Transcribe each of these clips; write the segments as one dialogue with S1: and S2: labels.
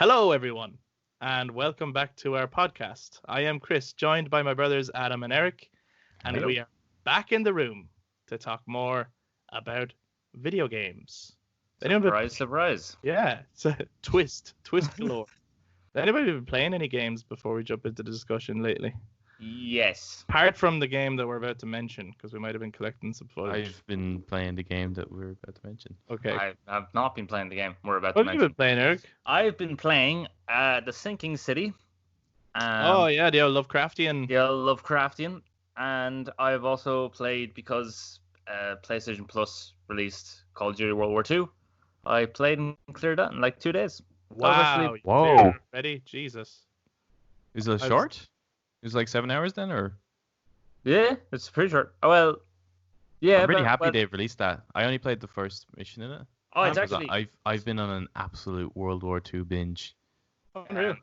S1: Hello, everyone, and welcome back to our podcast. I am Chris, joined by my brothers Adam and Eric, and
S2: Hello.
S1: we are back in the room to talk more about video games.
S2: Surprise, surprise.
S1: Yeah, it's a twist galore. Has anybody been playing any games before we jump into the discussion lately?
S2: Yes.
S1: Apart from the game that we're about to mention, because we might have been collecting some footage.
S3: I've been playing the game that we're about to mention.
S1: Okay.
S2: I have not been playing the game we're about
S1: What
S2: to
S1: have you
S2: mention.
S1: been playing, Eric?
S2: I've been playing The Sinking City.
S1: Oh, yeah, the old Lovecraftian.
S2: The old Lovecraftian. And I've also played, because PlayStation Plus released Call of Duty World War II, I played and cleared that in like 2 days.
S1: Wow.
S3: Whoa.
S1: Ready? Jesus.
S3: Is it short? Is it like 7 hours then, or?
S2: Yeah, it's pretty short. Oh, well, yeah.
S3: I'm really happy they've released that. I only played the first mission in it.
S2: Oh, it's
S3: because
S2: actually...
S3: I've been on an absolute World War II binge.
S1: Unreal.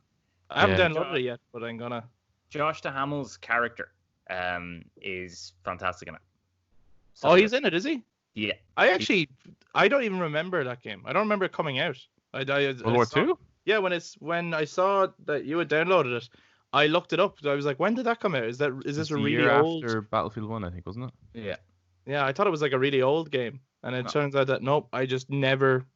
S1: I haven't
S3: Yeah.
S1: downloaded it yet, but I'm gonna.
S2: Josh Duhamel's character is fantastic in it. So
S1: Oh, he's in it, is he?
S2: Yeah.
S1: I don't even remember that game. I don't remember it coming out.
S3: World War II?
S1: Yeah, when I saw that you had downloaded it, I looked it up. I was like, when did that come out? Is this
S3: It's
S1: a
S3: the
S1: really
S3: year
S1: old?
S3: after Battlefield 1, I think, wasn't it?
S2: Yeah.
S1: Yeah, I thought it was like a really old game, and it
S2: No.
S1: turns out that nope, I never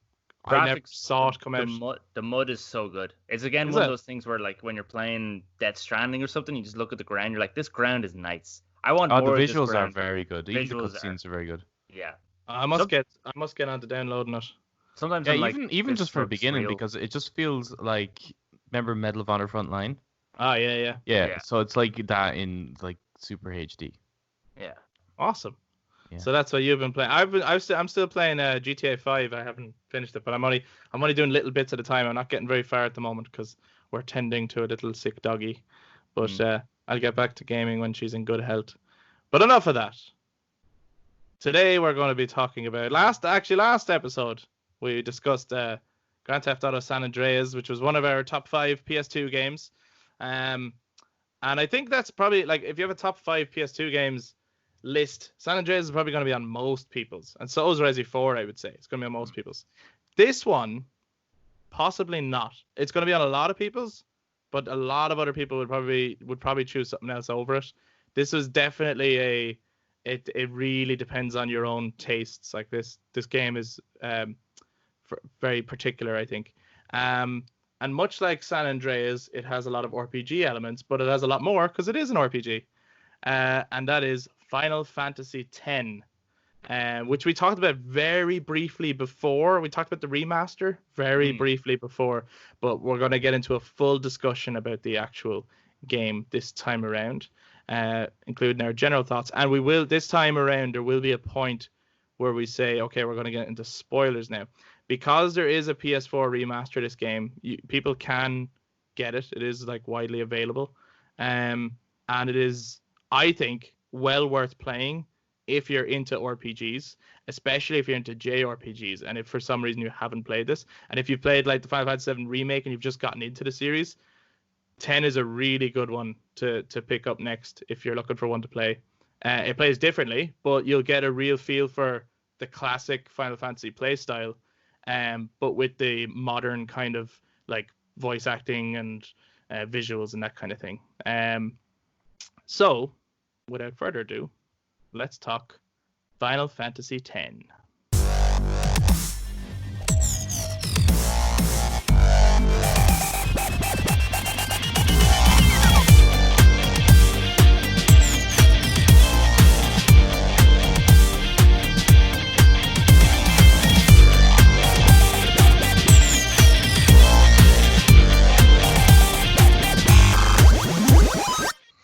S1: saw it come out.
S2: The mud is so good. It's again
S1: Is
S2: one
S1: it?
S2: of those things where, like, when you're playing Death Stranding or something, you just look at the ground. You're like, this ground is nice. I want
S3: Oh,
S2: more
S3: the
S2: of this
S3: visuals are
S2: ground.
S3: very good. Even the
S2: Visuals
S3: cutscenes are very good.
S2: Yeah.
S1: I must
S2: Some-
S1: get on to downloading it.
S2: Sometimes
S3: Yeah,
S2: I'm like,
S3: even
S2: this
S3: just for a
S2: looks
S3: beginning,
S2: real.
S3: because it just feels like, remember Medal of Honor Frontline?
S1: Ah, yeah.
S3: Yeah, so it's like that in like Super HD.
S2: Yeah.
S1: Awesome.
S3: Yeah.
S1: So that's what you've been playing. I'm still playing GTA 5. I haven't finished it, but I'm only doing little bits at a time. I'm not getting very far at the moment because we're tending to a little sick doggy. But I'll get back to gaming when she's in good health. But enough of that. Today we're going to be talking about last episode we discussed Grand Theft Auto San Andreas, which was one of our top 5 PS2 games. And I think that's probably, like, if you have a top 5 PS2 games list, San Andreas is probably going to be on most people's, and so is Resi 4. I would say it's going to be on most people's. This one, possibly not. It's going to be on a lot of people's, but a lot of other people would probably choose something else over it. This is definitely it really depends on your own tastes. Like this game is very particular, I think. And much like San Andreas, it has a lot of RPG elements, but it has a lot more because it is an RPG. And that is Final Fantasy X, which we talked about very briefly before. We talked about the remaster very briefly before, but we're going to get into a full discussion about the actual game this time around, including our general thoughts. And we will, this time around, there will be a point where we say, okay, we're going to get into spoilers now. Because there is a PS4 remaster of this game, people can get it. It is like widely available. And it is, I think, well worth playing if you're into RPGs, especially if you're into JRPGs. And if for some reason you haven't played this, and if you've played like the Final Fantasy VII Remake and you've just gotten into the series, 10 is a really good one to pick up next if you're looking for one to play. It plays differently, but you'll get a real feel for the classic Final Fantasy play style, but with the modern kind of like voice acting and visuals and that kind of thing. So, without further ado, let's talk Final Fantasy X.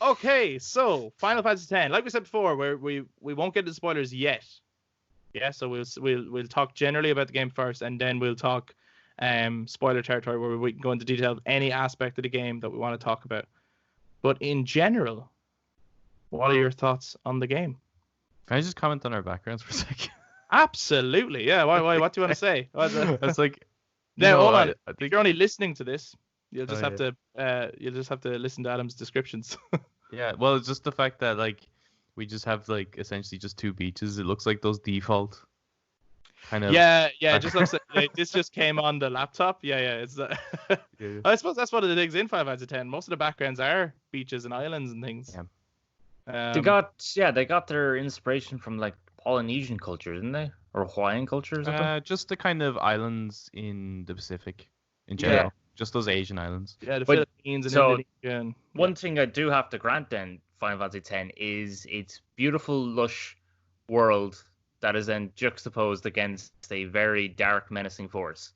S1: Okay, so Final Fantasy X, like we said before, we won't get into spoilers yet. Yeah, so we'll talk generally about the game first, and then we'll talk spoiler territory where we can go into detail of any aspect of the game that we want to talk about. But in general, what are your thoughts on the game?
S3: Can I just comment on our backgrounds for a second?
S1: Absolutely, yeah. Why? What do you want to say?
S3: It's like,
S1: Now, hold on.
S3: I
S1: If
S3: think,
S1: you're only listening to this, you'll just
S3: Oh,
S1: have to listen to Adam's descriptions.
S3: yeah. Well, it's just the fact that like we just have like essentially just two beaches. It looks like those default kind of.
S1: Yeah, it just looks like this just came on the laptop. Yeah. It's
S3: Yeah.
S1: I suppose that's one of the things in Final Fantasy X. Most of the backgrounds are beaches and islands and things.
S3: Yeah.
S2: They got their inspiration from like Polynesian culture, didn't they? Or Hawaiian culture or something?
S3: Just the kind of islands in the Pacific in general. Just those Asian islands.
S1: Yeah, the
S2: But-
S1: Philippines and
S2: so,
S1: Indonesia. And,
S2: One thing I do have to grant then Final Fantasy X is its beautiful, lush world that is then juxtaposed against a very dark, menacing force.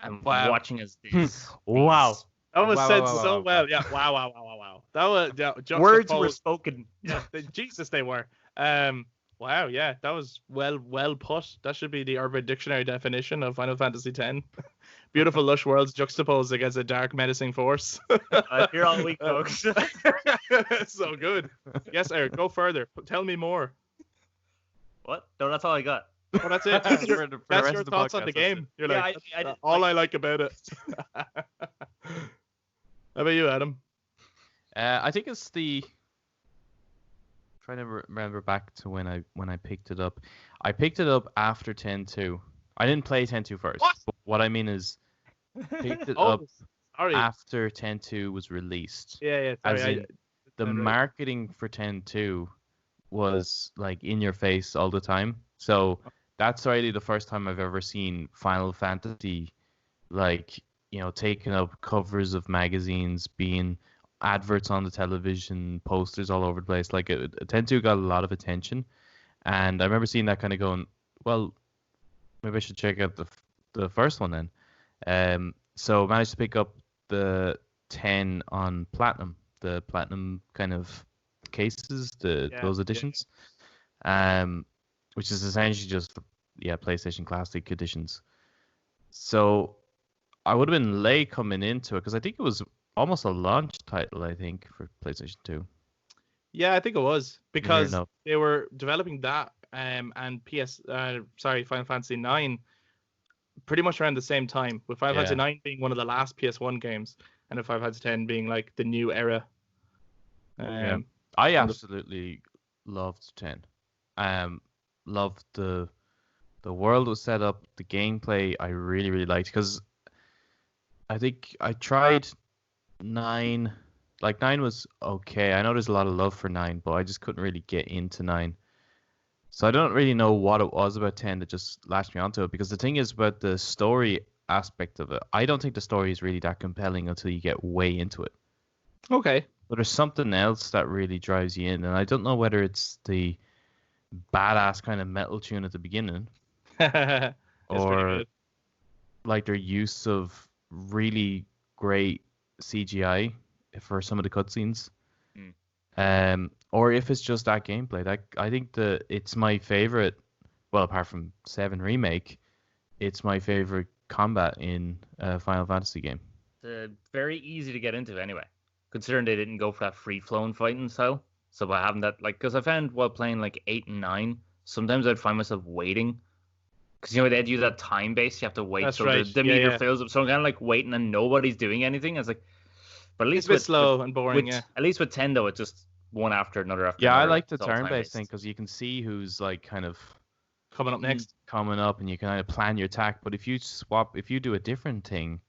S2: And
S1: Wow.
S2: watching as this.
S3: Wow.
S1: That was
S3: Wow,
S1: said
S3: wow,
S1: so
S3: wow,
S1: well. Yeah. Wow. That was
S2: Words were
S1: juxtaposed.
S2: spoken.
S1: Yeah, Jesus, they were. Wow, yeah, that was well put. That should be the Urban Dictionary definition of Final Fantasy X. Beautiful, lush worlds juxtaposed against a dark, menacing force.
S2: I'm here all week, folks.
S1: So good. Yes, Eric, go further. Tell me more.
S2: What? No, that's all I got.
S1: Well, that's it.
S3: For the
S1: That's
S3: rest
S1: your
S3: of the
S1: thoughts on
S3: podcast,
S1: the
S3: that's it.
S1: game. You're
S2: Yeah,
S1: like,
S2: I
S1: that's
S2: did-
S1: all
S2: like-
S1: I like about it. How about you, Adam?
S3: I think it's the. Trying to remember back to when I picked it up. I picked it up after 10.2. I didn't play 10.2 first.
S1: What?
S3: But what I mean is, picked it
S1: Oh,
S3: up
S1: sorry.
S3: after 10.2 was released.
S1: Yeah.
S3: As
S1: Sorry,
S3: in, the
S1: right.
S3: marketing for 10.2 was like in your face all the time. So that's already the first time I've ever seen Final Fantasy, like, taking up covers of magazines, being adverts on the television, posters all over the place. Like 10.2 got a lot of attention, and I remember seeing that kind of going, well, maybe I should check out the first one then. So I managed to pick up the 10 on Platinum, the Platinum kind of cases, those editions, which is essentially just PlayStation Classic editions. So I would have been late coming into it because I think it was almost a launch title, I think, for PlayStation 2.
S1: Yeah, I think it was because
S3: enough.
S1: they were developing that and Final Fantasy 9 pretty much around the same time, with Final Fantasy 9 being one of the last PS1 games and Final Fantasy 10 being like the new era.
S3: I absolutely loved 10. Loved the world was set up, the gameplay I really, really liked, because I think I tried 9. Like 9 was okay. I know there's a lot of love for 9, but I just couldn't really get into 9. So I don't really know what it was about 10 that just latched me onto it, because the thing is about the story aspect of it. I don't think the story is really that compelling until you get way into it.
S1: Okay.
S3: But there's something else that really drives you in, and I don't know whether it's the badass kind of metal tune at the beginning,
S1: It's pretty
S3: or
S1: good.
S3: like their use of really great CGI for some of the cutscenes, or if it's just that gameplay. Like I think it's my favorite. Well, apart from 7 Remake, it's my favorite combat in a Final Fantasy game.
S2: It's very easy to get into anyway, considering they didn't go for that free-flowing fighting style. So by having that, like, because I found while playing like 8 and 9, sometimes I'd find myself waiting. Because, they'd use that time base. You have to wait
S1: That's
S2: so
S1: right.
S2: the
S1: Yeah,
S2: meter
S1: yeah.
S2: fills up. So I'm kind of like waiting and nobody's doing anything. I was like, but at
S1: It's
S2: least
S1: a bit slow and boring, yeah.
S2: At least with 10, though, it's just one after another after
S3: Yeah, I
S2: another.
S3: like the
S2: It's all
S3: turn-based
S2: time-based.
S3: thing because you can see who's like kind of
S1: Coming up next.
S3: coming up, and you can kind of plan your attack. But if you do a different thing,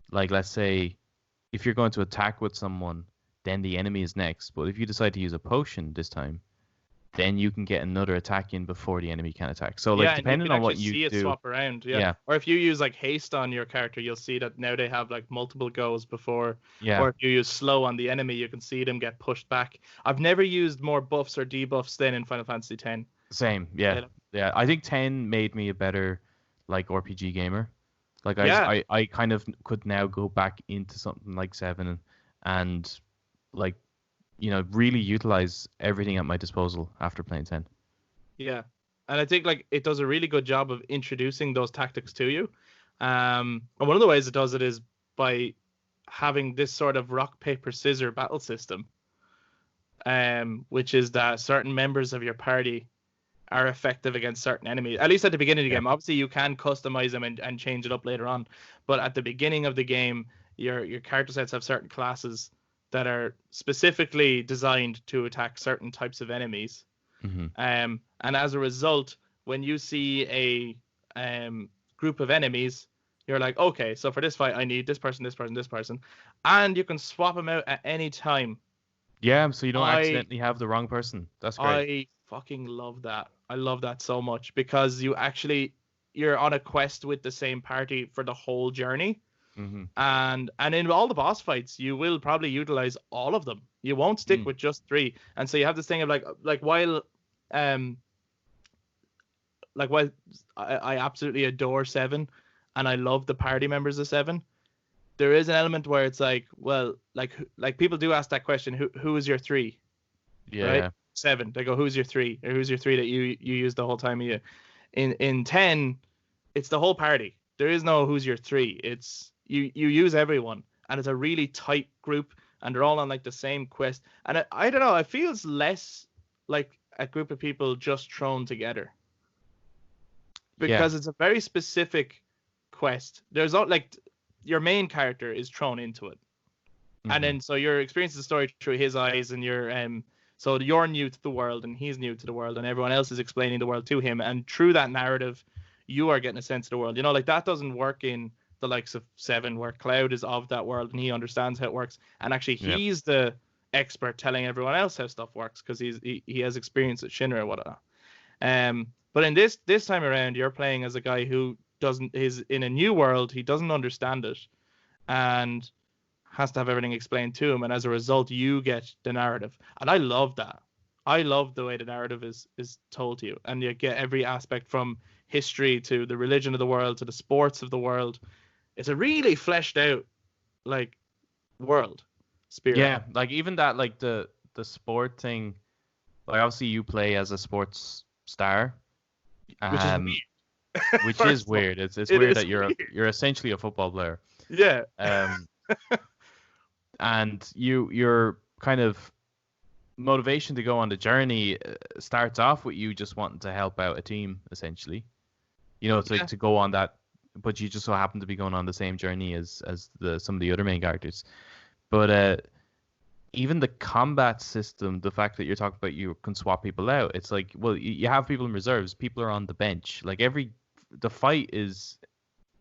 S3: like let's say if you're going to attack with someone, then the enemy is next. But if you decide to use a potion this time, then you can get another attack in before the enemy can attack. So like
S1: Yeah, and
S3: depending
S1: can
S3: on what
S1: actually
S3: you
S1: see it
S3: do,
S1: swap around. Yeah.
S3: Yeah.
S1: Or if you use like haste on your character, you'll see that now they have like multiple goes before.
S3: yeah,
S1: Or if you use slow on the enemy, you can see them get pushed back. I've never used more buffs or debuffs than in Final Fantasy X.
S3: same, yeah. I think 10 made me a better like RPG gamer. Like I kind of could now go back into something like 7 and like really utilize everything at my disposal after playing 10.
S1: Yeah. And I think like it does a really good job of introducing those tactics to you. And one of the ways it does it is by having this sort of rock, paper, scissor battle system. Which is that certain members of your party are effective against certain enemies. At least at the beginning of the game. Obviously you can customize them and change it up later on. But at the beginning of the game, your character sets have certain classes that are specifically designed to attack certain types of enemies.
S3: Mm-hmm.
S1: And as a result, when you see a group of enemies, you're like, okay, so for this fight, I need this person, this person, this person, and you can swap them out at any time.
S3: Yeah, so you don't accidentally have the wrong person. That's great.
S1: I fucking love that. I love that so much because you're on a quest with the same party for the whole journey.
S3: Mm-hmm.
S1: And in all the boss fights, you will probably utilize all of them. You won't stick with just 3. And so you have this thing of while I absolutely adore 7 and I love the party members of 7, there is an element where it's like, well, like people do ask that question, who is your 3?
S3: Yeah.
S1: Right? 7. They go, who's your 3? Or who's your 3 that you use the whole time of you? In 10, it's the whole party. There is no who's your 3. It's you use everyone, and it's a really tight group, and they're all on like the same quest. And I don't know, it feels less like a group of people just thrown together, because it's a very specific quest. There's not like your main character is thrown into it, and then so you're experiencing the story through his eyes, and so you're new to the world and he's new to the world, and everyone else is explaining the world to him, and through that narrative you are getting a sense of the world. Like that doesn't work in the likes of 7, where Cloud is of that world and he understands how it works, and actually he's the expert telling everyone else how stuff works because he has experience at Shinra or whatnot. But in this time around, you're playing as a guy who is in a new world. He doesn't understand it and has to have everything explained to him, and as a result you get the narrative, and I love that. I love the way the narrative is told to you, and you get every aspect from history to the religion of the world to the sports of the world. It's a really fleshed out like world. Spira.
S3: Yeah, like even that, like the sport thing, like obviously you play as a sports star,
S1: which is weird.
S3: Which is weird. It's weird that you're essentially a football player.
S1: Yeah.
S3: And your kind of motivation to go on the journey starts off with you just wanting to help out a team, essentially. To go on that, but you just so happen to be going on the same journey as some of the other main characters. But even the combat system, the fact that you're talking about you can swap people out, it's like, well, you have people in reserves, people are on the bench. Like the fight is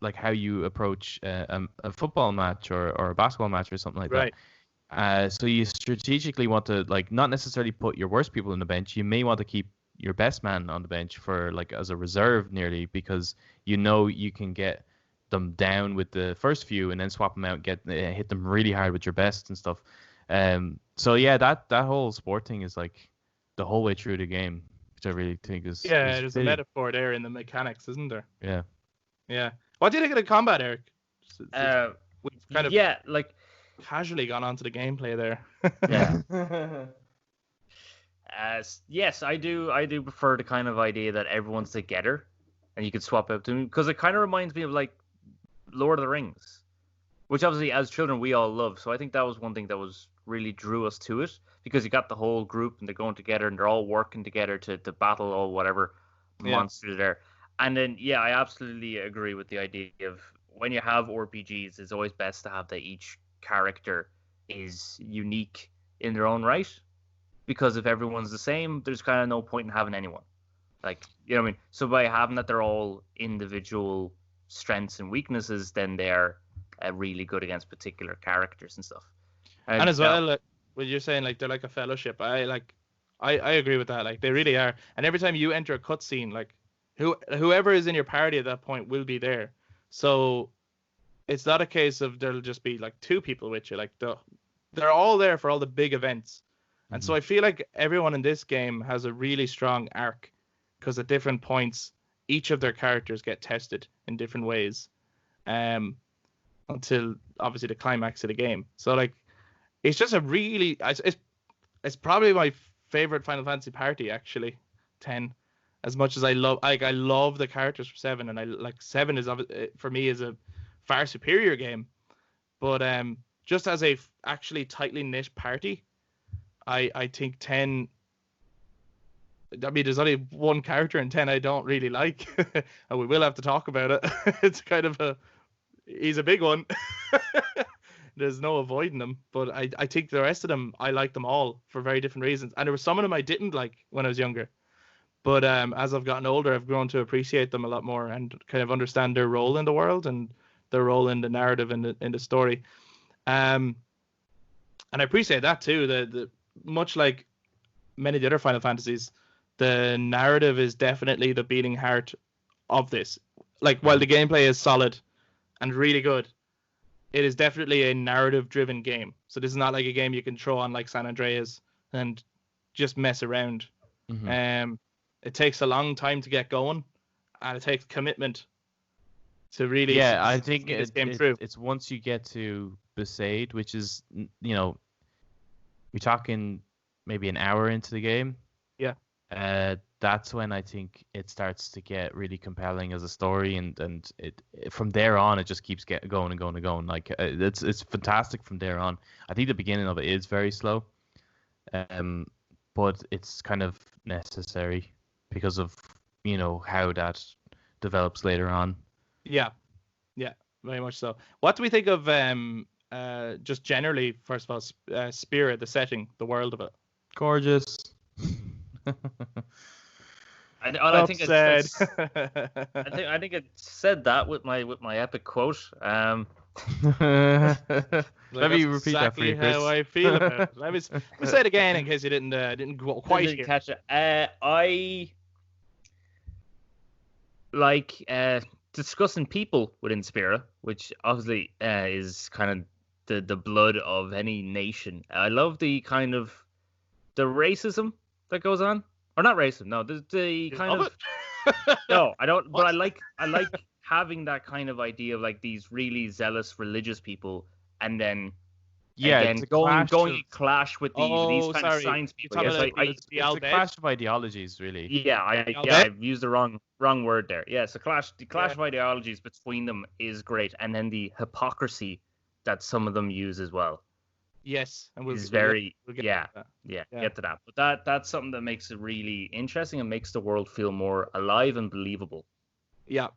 S3: like how you approach a football match or a basketball match or something like that. So you strategically want to like not necessarily put your worst people on the bench. You may want to keep your best man on the bench for like as a reserve nearly, because you can get them down with the first few and then swap them out, hit them really hard with your best and stuff. So yeah, that whole sport thing is like the whole way through the game, which I really think is
S1: there's a metaphor there in the mechanics, isn't there?
S3: Yeah.
S1: What do you think of the combat, Eric? We've kind of
S2: like
S1: casually gone on to the gameplay there.
S2: Yeah. Yes, I do prefer the kind of idea that everyone's together and you can swap out to them, because it kind of reminds me of like Lord of the Rings, which obviously as children we all love. So I think that was one thing that was really drew us to it, because you got the whole group and they're going together and they're all working together to battle or whatever monsters there. And then I absolutely agree with the idea of when you have RPGs, it's always best to have that each character is unique in their own right. Because if everyone's the same, there's kind of no point in having anyone. Like, you know what I mean? So by having that they're all individual strengths and weaknesses, then they're really good against particular characters and stuff.
S1: And as well, like, when you're saying like they're like a fellowship, I agree with that. Like they really are. And every time you enter a cutscene, like whoever is in your party at that point will be there. So it's not a case of there'll just be like 2 people with you. Like they're all there for all the big events. And so I feel like everyone in this game has a really strong arc, because at different points, each of their characters get tested in different ways, until obviously the climax of the game. So like, it's just it's probably my favorite Final Fantasy party actually, 10. As much as I love the characters for 7, and I like 7 is for me is a far superior game, but just as a actually tightly knit party, I think 10. I mean, there's only one character in 10 I don't really like, and we will have to talk about it. It's kind of he's a big one. There's no avoiding him, but I think the rest of them I like them all for very different reasons, and there were some of them I didn't like when I was younger. But as I've gotten older, I've grown to appreciate them a lot more and kind of understand their role in the world and their role in the narrative and in the story. And I appreciate that too. The much like many of the other Final Fantasies, the narrative is definitely the beating heart of this. Like, while the gameplay is solid and really good, it is definitely a narrative-driven game. So this is not like a game you can throw on like San Andreas and just mess around. It takes a long time to get going, and it takes commitment to really
S3: I think
S1: see this game through.
S3: it's once you get to Besaid, which is, you know, we're talking maybe an hour into the game.
S1: Yeah.
S3: That's when I think it starts to get really compelling as a story, and it from there on it just keeps going and going and going. Like it's fantastic from there on. I think the beginning of it is very slow, but it's kind of necessary because of, you know, how that develops later on.
S1: Yeah, very much so. What do we think of just generally? First of all, Spira, the setting, the world of it.
S3: Gorgeous.
S2: I think it said that with my epic quote.
S3: Let me repeat that for you, Chris.
S1: How I feel about it. Let me say it again in case you didn't quite
S2: Didn't catch it. I like discussing people within Spira, which obviously is kind of the blood of any nation. I love the kind of the racism that goes on. Or not racism, no. The kind of no, I don't. But I like having that kind of idea of like these really zealous religious people, and then going in clash with these kind of science people.
S3: It's a clash of ideologies, really.
S2: Yeah, I've used the wrong word there. Yeah, so the clash of ideologies between them is great, and then the hypocrisy that some of them use as well.
S1: Yes, and
S2: we'll get to that. But that's something that makes it really interesting and makes the world feel more alive and believable.
S1: Yeah,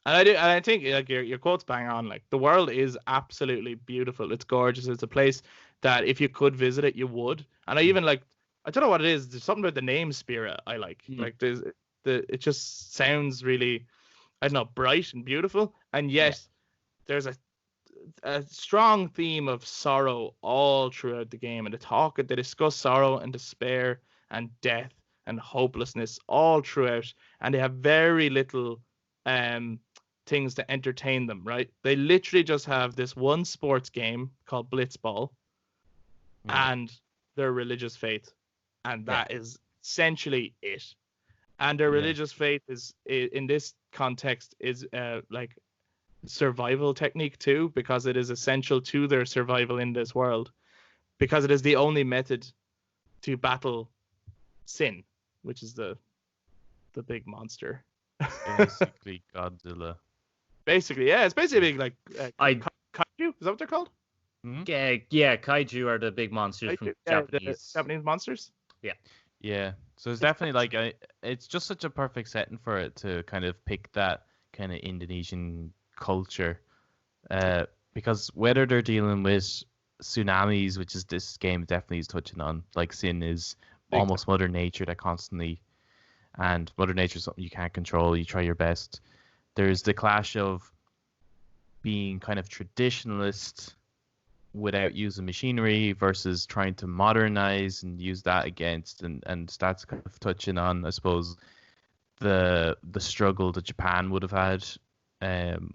S1: and I think like your quote's bang on. Like, the world is absolutely beautiful. It's gorgeous. It's a place that if you could visit it, you would. And I even like, I don't know what it is. There's something about the name Spira I like. Like it just sounds really, I don't know, bright and beautiful. And yet there's a strong theme of sorrow all throughout the game, and they discuss sorrow and despair and death and hopelessness all throughout, and they have very little things to entertain them, right? They literally just have this one sports game called Blitz and their religious faith, and that is essentially it. And their religious faith is, in this context, is like survival technique too, because it is essential to their survival in this world, because it is the only method to battle sin, which is the big monster.
S3: Basically Godzilla.
S1: Basically, yeah, it's basically like kaiju. Is that what they're called?
S2: Yeah, kaiju are the big monsters from Japanese.
S1: The Japanese monsters.
S3: Yeah. So it's definitely like it's just such a perfect setting for it to kind of pick that kind of Indonesian culture, because whether they're dealing with tsunamis, which is this game definitely is touching on, like sin is almost Mother Nature that constantly, and Mother Nature is something you can't control, you try your best. There's the clash of being kind of traditionalist without using machinery versus trying to modernize and use that against, and that's kind of touching on, I suppose, the struggle that Japan would have had,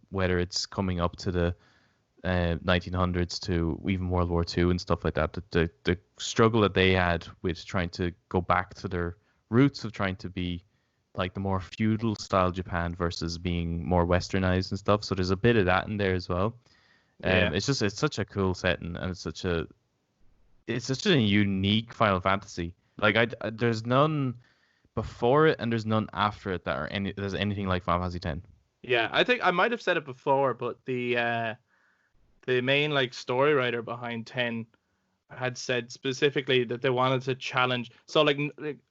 S3: whether it's coming up to the 1900s to even World War II and stuff like that. The struggle that they had with trying to go back to their roots of trying to be like the more feudal style Japan versus being more westernized and stuff. So there's a bit of that in there as well. It's such a cool setting, and it's such a unique Final Fantasy. Like there's none before it and there's none after it that there's anything like Final Fantasy X.
S1: Yeah, I think I might have said it before, but the main like story writer behind 10 had said specifically that they wanted to challenge. So like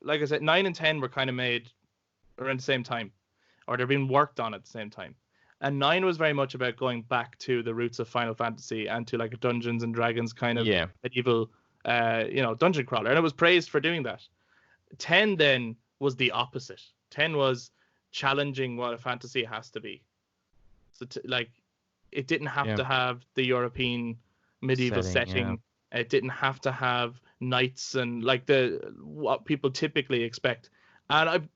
S1: I said, 9 and 10 were kind of made around the same time, or they're being worked on at the same time. And 9 was very much about going back to the roots of Final Fantasy and to like a Dungeons and Dragons kind of medieval, dungeon crawler, and it was praised for doing that. 10 then was the opposite. 10 was challenging what a fantasy has to be. So like, it didn't have to have the European medieval setting. It didn't have to have knights and like what people typically expect. And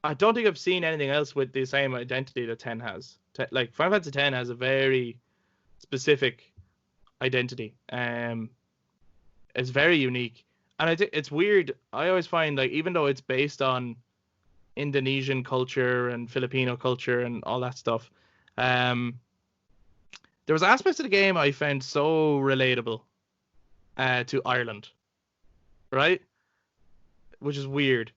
S1: I don't think I've seen anything else with the same identity that 10 has. Like Final Fantasy 10 has a very specific identity. It's very unique, and I think it's weird. I always find, like, even though it's based on Indonesian culture and Filipino culture and all that stuff, there was aspects of the game I found so relatable to Ireland, right? Which is weird.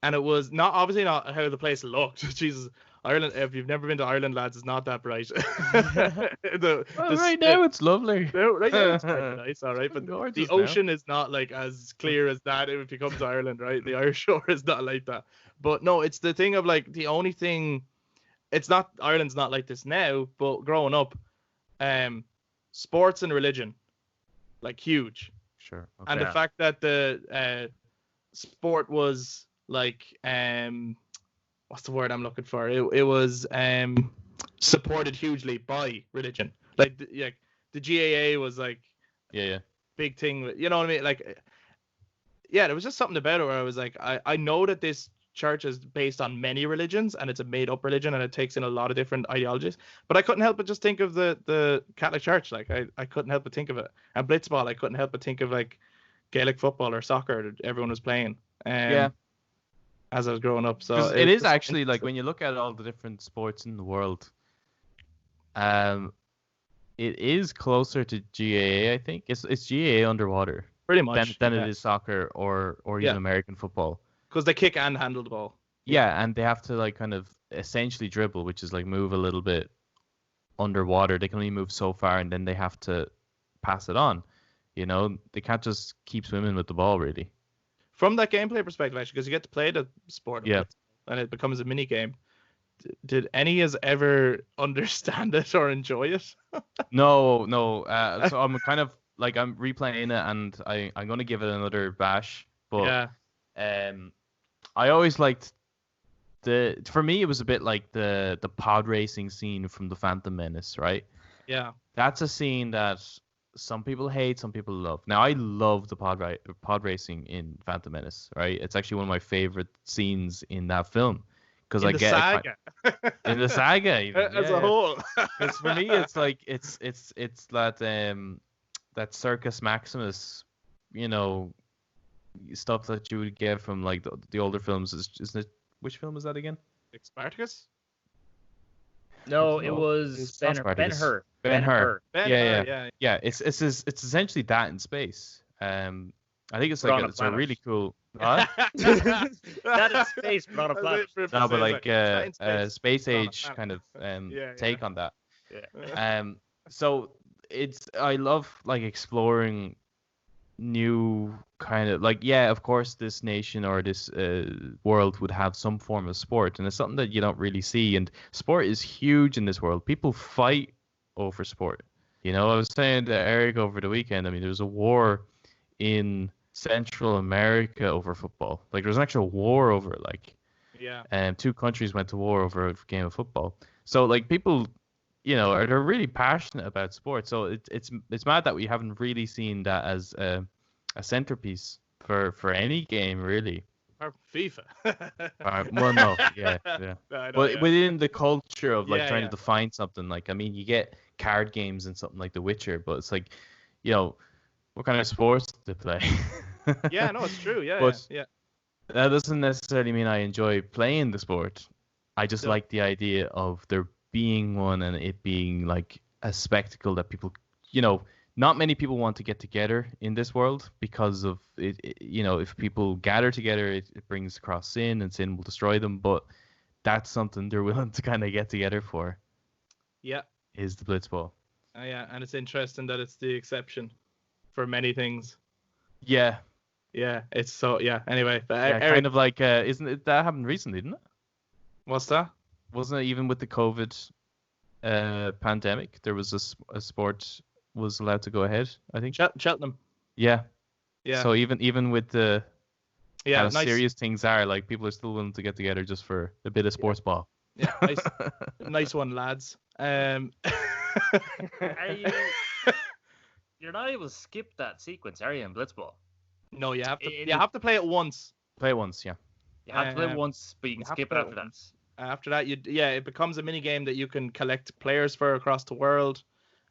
S1: And it was obviously not how the place looked. Jesus, Ireland, if you've never been to Ireland, lads, it's not that bright.
S3: Right now it's lovely.
S1: Right now it's quite nice, all right. But the ocean
S3: now.
S1: is not like as clear as that if you come to Ireland, right? The Irish shore is not like that. But no, it's the thing of like the only thing. It's not Ireland's not like this now, but growing up, sports and religion, like huge.
S3: Sure.
S1: Okay. And the fact that the sport was like what's the word I'm looking for? It was supported hugely by religion. Like the GAA was like big thing. You know what I mean? Like there was just something about it where I was like, I know that this church is based on many religions and it's a made up religion and it takes in a lot of different ideologies, but I couldn't help but just think of the Catholic Church. Like I couldn't help but think of it. And blitzball, I couldn't help but think of like Gaelic football or soccer that everyone was playing. As I was growing up. So
S3: it is actually like when you look at all the different sports in the world, it is closer to GAA. I think it's GAA underwater
S1: pretty much
S3: than it is soccer or even American football.
S1: Because they kick and handle the ball.
S3: Yeah, and they have to like kind of essentially dribble, which is like move a little bit underwater. They can only move so far, and then they have to pass it on. You know, they can't just keep swimming with the ball, really.
S1: From that gameplay perspective, actually, because you get to play the sport, and it becomes a mini game. Did any of us ever understand it or enjoy it?
S3: No. So I'm kind of like I'm replaying it, and I'm gonna give it another bash. But I always liked for me it was a bit like the pod racing scene from the Phantom Menace, right?
S1: Yeah.
S3: That's a scene that some people hate, some people love. Now I love the pod racing in Phantom Menace, right? It's actually one of my favorite scenes in that film because I get
S1: saga.
S3: In the saga even,
S1: as a whole.
S3: Because for me it's like it's that that Circus Maximus, you know, stuff that you would get from like the older films. Isn't it? Which film is that again?
S1: Spartacus?
S2: No, it was Ben-Hur.
S3: Ben-Hur. Yeah. It's essentially that in space. I think it's like it's a really cool. What?
S2: That is space, but on a planet.
S3: No, but like space age kind of take on that.
S1: Yeah.
S3: So I love like exploring new kind of like of course this nation or this world would have some form of sport, and it's something that you don't really see, and sport is huge in this world. People fight over sport. You know, I was saying to Eric over the weekend, I mean, there was a war in Central America over football. Like there was an actual war over it, like and two countries went to war over a game of football. So like people, you know, they're really passionate about sport. So it's mad that we haven't really seen that as a centerpiece for any game, really.
S1: Or FIFA.
S3: Well, no, yeah. But within the culture of like trying to define something, like I mean, you get card games and something like The Witcher, but it's like, you know, what kind of sports do they play?
S1: Yeah, no, it's true.
S3: But that doesn't necessarily mean I enjoy playing the sport. I just like the idea of there being one and it being like a spectacle that people, you know, not many people want to get together in this world because of it, you know, if people gather together, it brings across sin and sin will destroy them. But that's something they're willing to kind of get together for.
S1: Yeah. Is
S3: the Blitzball.
S1: Yeah, and it's interesting that it's the exception for many things.
S3: Yeah.
S1: Yeah, it's so, anyway. But
S3: Eric, kind of like, isn't it, that happened recently, didn't it?
S1: What's that?
S3: Wasn't it even with the COVID pandemic? There was a sport was allowed to go ahead, I think.
S1: Cheltenham.
S3: Yeah.
S1: Yeah.
S3: So even with the
S1: Yeah,
S3: how
S1: nice.
S3: serious things are. Like people are still willing to get together just for a bit of sports ball.
S1: Yeah, nice one, lads.
S2: You're not able to skip that sequence, are you, in Blitzball?
S1: No, you have to play it once.
S3: Play once, yeah.
S2: You have to play it once, but you can skip it after that.
S1: After that, it becomes a mini game that you can collect players for across the world,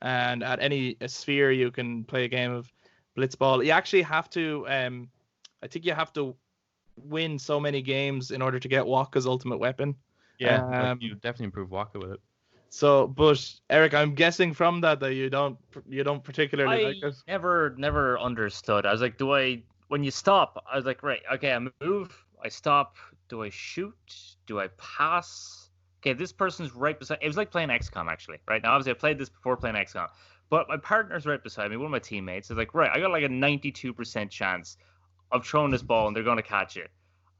S1: and at any sphere you can play a game of Blitzball. You actually have to, I think you have to win so many games in order to get Waka's ultimate weapon.
S3: Yeah, you definitely improve Waka with it.
S1: So, but Eric, I'm guessing from that you don't particularly like it.
S2: Never understood. I was like, when you stop, I was like, right, okay, I move, I stop, do I shoot? Do I pass? Okay, this person's right beside. It was like playing XCOM, actually. Right now, obviously, I played this before playing XCOM, but my partner's right beside me. One of my teammates is like, right, I got like a 92% chance of throwing this ball and they're gonna catch it.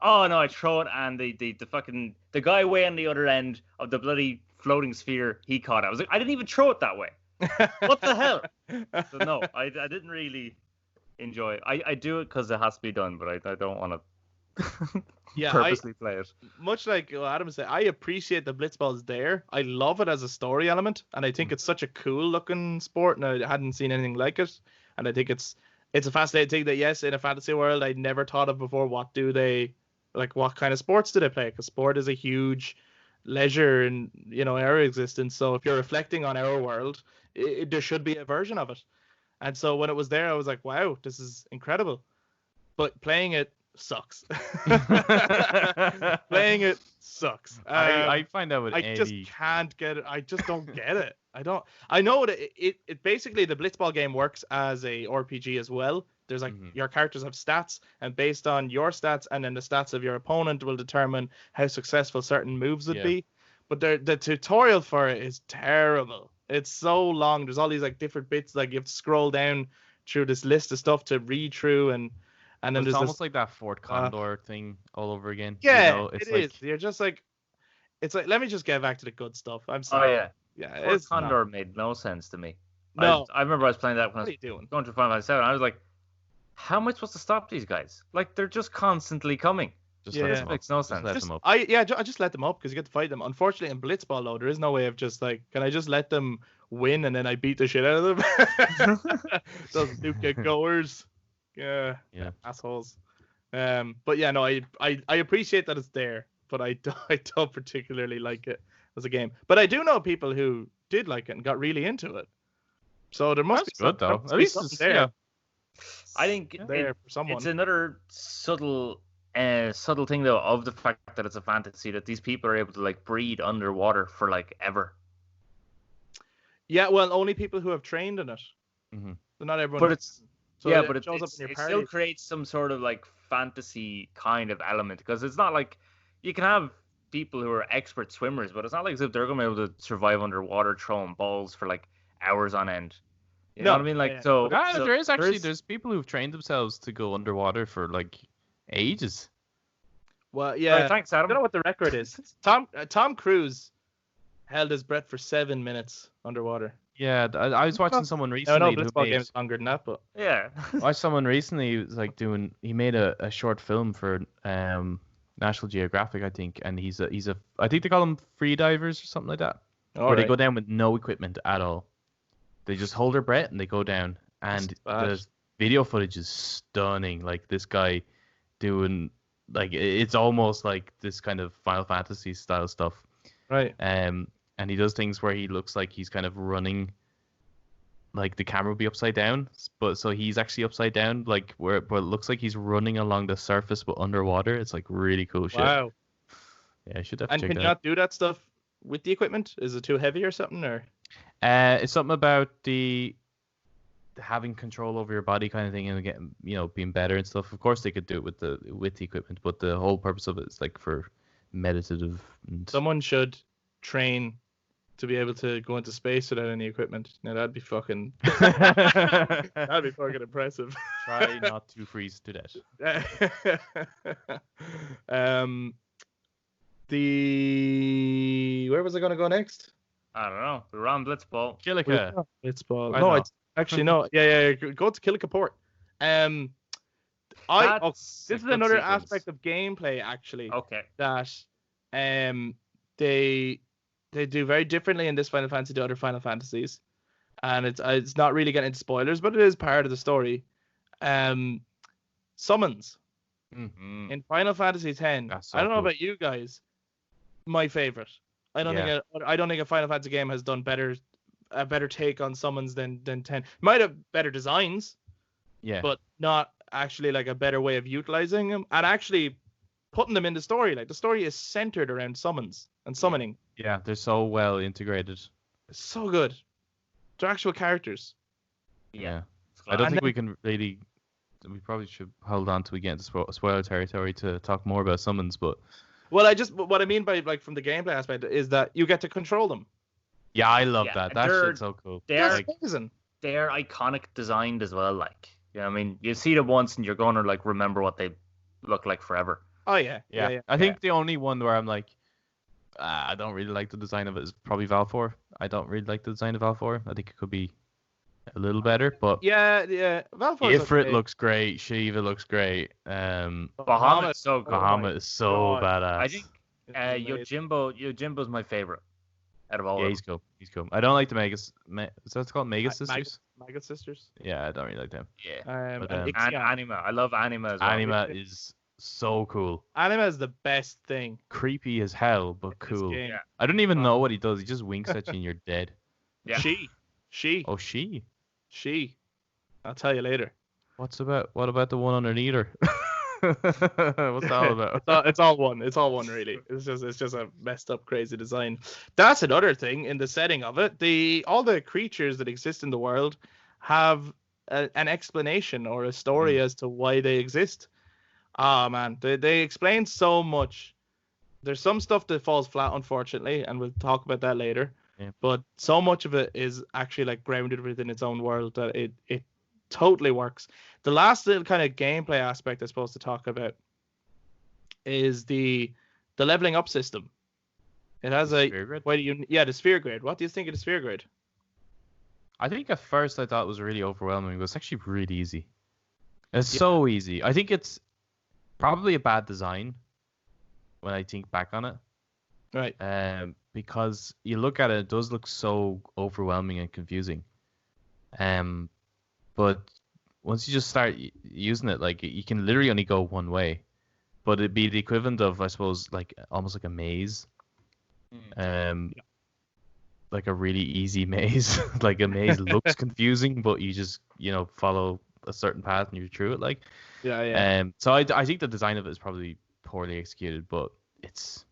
S2: Oh no, I throw it and the guy way on the other end of the bloody floating sphere, he caught it. I was like, I didn't even throw it that way. What the hell? So no, I didn't really enjoy it. I do it because it has to be done, but I don't want to purposely play it.
S1: Much like Adam said, I appreciate the Blitzball's there. I love it as a story element, and I think it's such a cool looking sport, and I hadn't seen anything like it. And I think it's a fascinating thing that, yes, in a fantasy world I'd never thought of before. What kind of sports do they play? Because sport is a huge leisure and our existence. So if you're reflecting on our world, there should be a version of it. And so when it was there, I was like, wow, this is incredible. But playing it sucks. Playing it sucks.
S3: I find out with
S1: I just can't get it. I just don't get it. I know that it basically, the Blitzball game works as a RPG as well. There's like your characters have stats, and based on your stats and then the stats of your opponent will determine how successful certain moves would be. But the tutorial for it is terrible. It's so long. There's all these like different bits, like you have to scroll down through this list of stuff to read through, and then
S3: it's
S1: there's
S3: almost like that Fort Condor thing all over again.
S1: Yeah,
S3: it's
S1: it is. You're just like, it's like, let me just get back to the good stuff. I'm sorry.
S2: Oh yeah. Fort Condor made no sense to me.
S1: No,
S2: I remember I was playing that when I was going through Final Fantasy VII. I was like, how am I supposed to stop these guys? Like, they're just constantly coming. It makes no sense.
S1: I just let them up because you get to fight them. Unfortunately, in Blitzball, though, there is no way of just like, can I just let them win and then I beat the shit out of them? Those nuke goers. Yeah. Assholes. But yeah, no, I appreciate that it's there, but I don't particularly like it as a game. But I do know people who did like it and got really into it. So there must be
S3: good though. At least it's there. Yeah.
S2: I think
S1: there for someone.
S2: It's another subtle thing though of the fact that it's a fantasy, that these people are able to like breathe underwater for like ever.
S1: Yeah, well, only people who have trained in it.
S3: Mm-hmm.
S1: But not everyone.
S2: But it's
S1: it shows up in your party.
S2: Still creates some sort of like fantasy kind of element, because it's not like you can have people who are expert swimmers, but it's not like as if they're gonna be able to survive underwater throwing balls for like hours on end. You know what I mean? Like
S3: there's people who've trained themselves to go underwater for like ages.
S1: Well, yeah.
S2: Right, thanks, Adam.
S1: I don't know what the record is. Tom Cruise held his breath for 7 minutes underwater.
S3: Yeah, I was watching someone recently.
S1: No, Blitzball game is longer than that, but
S2: yeah.
S3: I watched someone recently who was like he made a short film for National Geographic, I think, and he's a I think they call them free divers or something like that. They go down with no equipment at all. They just hold their breath and they go down, and the video footage is stunning. Like this guy doing, like, it's almost like this kind of Final Fantasy style stuff,
S1: right?
S3: And he does things where he looks like he's kind of running, like the camera will be upside down, but so he's actually upside down, like but it looks like he's running along the surface but underwater. It's like really cool shit.
S1: Wow.
S3: Yeah, I should definitely check that.
S1: And can you not do that stuff with the equipment? Is it too heavy or something, or?
S3: It's something about the having control over your body kind of thing, and getting, being better and stuff. Of course, they could do it with the equipment, but the whole purpose of it is like for meditative.
S1: Someone should train to be able to go into space without any equipment. Now that'd be fucking impressive.
S3: Try not to freeze to death.
S1: Where was I gonna go next?
S2: I don't know. We're on Blitzball.
S1: Blitzball. No, it's actually no. Yeah. Go to Killica Port. This is
S2: a good
S1: another
S2: sequence.
S1: aspect of gameplay actually
S2: Okay.
S1: that they do very differently in this Final Fantasy to other Final Fantasies, and it's not really getting into spoilers, but it is part of the story. Summons
S3: Mm.
S1: in Final Fantasy X.
S3: That's so
S1: I don't know
S3: cool.
S1: about you guys. My favorite. I don't think a Final Fantasy game has done a better take on summons than 10. Might have better designs,
S3: Yeah.
S1: but not actually like a better way of utilizing them and actually putting them in the story. Like the story is centered around summons and summoning.
S3: Yeah, they're so well integrated.
S1: It's so good. They're actual characters.
S3: Yeah. I don't think we can really. We probably should hold on till we get into spoiler territory to talk more about summons, but.
S1: Well, what I mean by like from the gameplay aspect is that you get to control them.
S3: Yeah, I love that. That shit's so cool.
S2: They're
S1: amazing.
S2: They're iconic designed as well. Like, you know, what I mean, you see them once and you're going to like remember what they look like forever.
S1: Oh yeah.
S3: I think the only one where I'm like, I don't really like the design of it is probably Valfor. I don't really like the design of Valfor. I think it could be a little better, but
S1: Valfor.
S3: Ifrit looks great. Shiva looks great.
S2: Bahamut is so good.
S3: Bahamut is so badass.
S2: I think Yojimbo's my favorite out of all.
S3: Yeah, he's cool. He's cool. I don't like the Megas. Is that called Mega Sisters?
S1: Mega Sisters.
S3: Yeah, I don't really like them.
S2: Yeah.
S3: But,
S2: and Anima. I love Anima as well.
S3: Anima is so cool.
S1: Anima is the best thing.
S3: Creepy as hell, but cool.
S2: Yeah.
S3: I don't even know what he does. He just winks at you and you're dead.
S2: Yeah.
S1: She.
S3: Oh, she.
S1: I'll tell you later.
S3: What about the one underneath her? What's that all about?
S1: It's all one. It's all one, really. It's just a messed up, crazy design. That's another thing in the setting of it. All the creatures that exist in the world have an explanation or a story as to why they exist. Ah, man, they explain so much. There's some stuff that falls flat, unfortunately, and we'll talk about that later.
S3: Yeah.
S1: But so much of it is actually like grounded within its own world that it totally works. The last little kind of gameplay aspect I'm supposed to talk about is the leveling up system. It has the sphere grid. What do you think of the sphere grid?
S3: I think at first I thought it was really overwhelming, but it's actually really easy. It's so easy. I think it's probably a bad design when I think back on it.
S1: Right.
S3: Because you look at it, it does look so overwhelming and confusing. But once you just start using it, like you can literally only go one way. But it'd be the equivalent of, I suppose, like almost like a maze. Like a really easy maze. Like a maze looks confusing, but you just, follow a certain path and you're through it. Like, so I think the design of it is probably poorly executed, but it's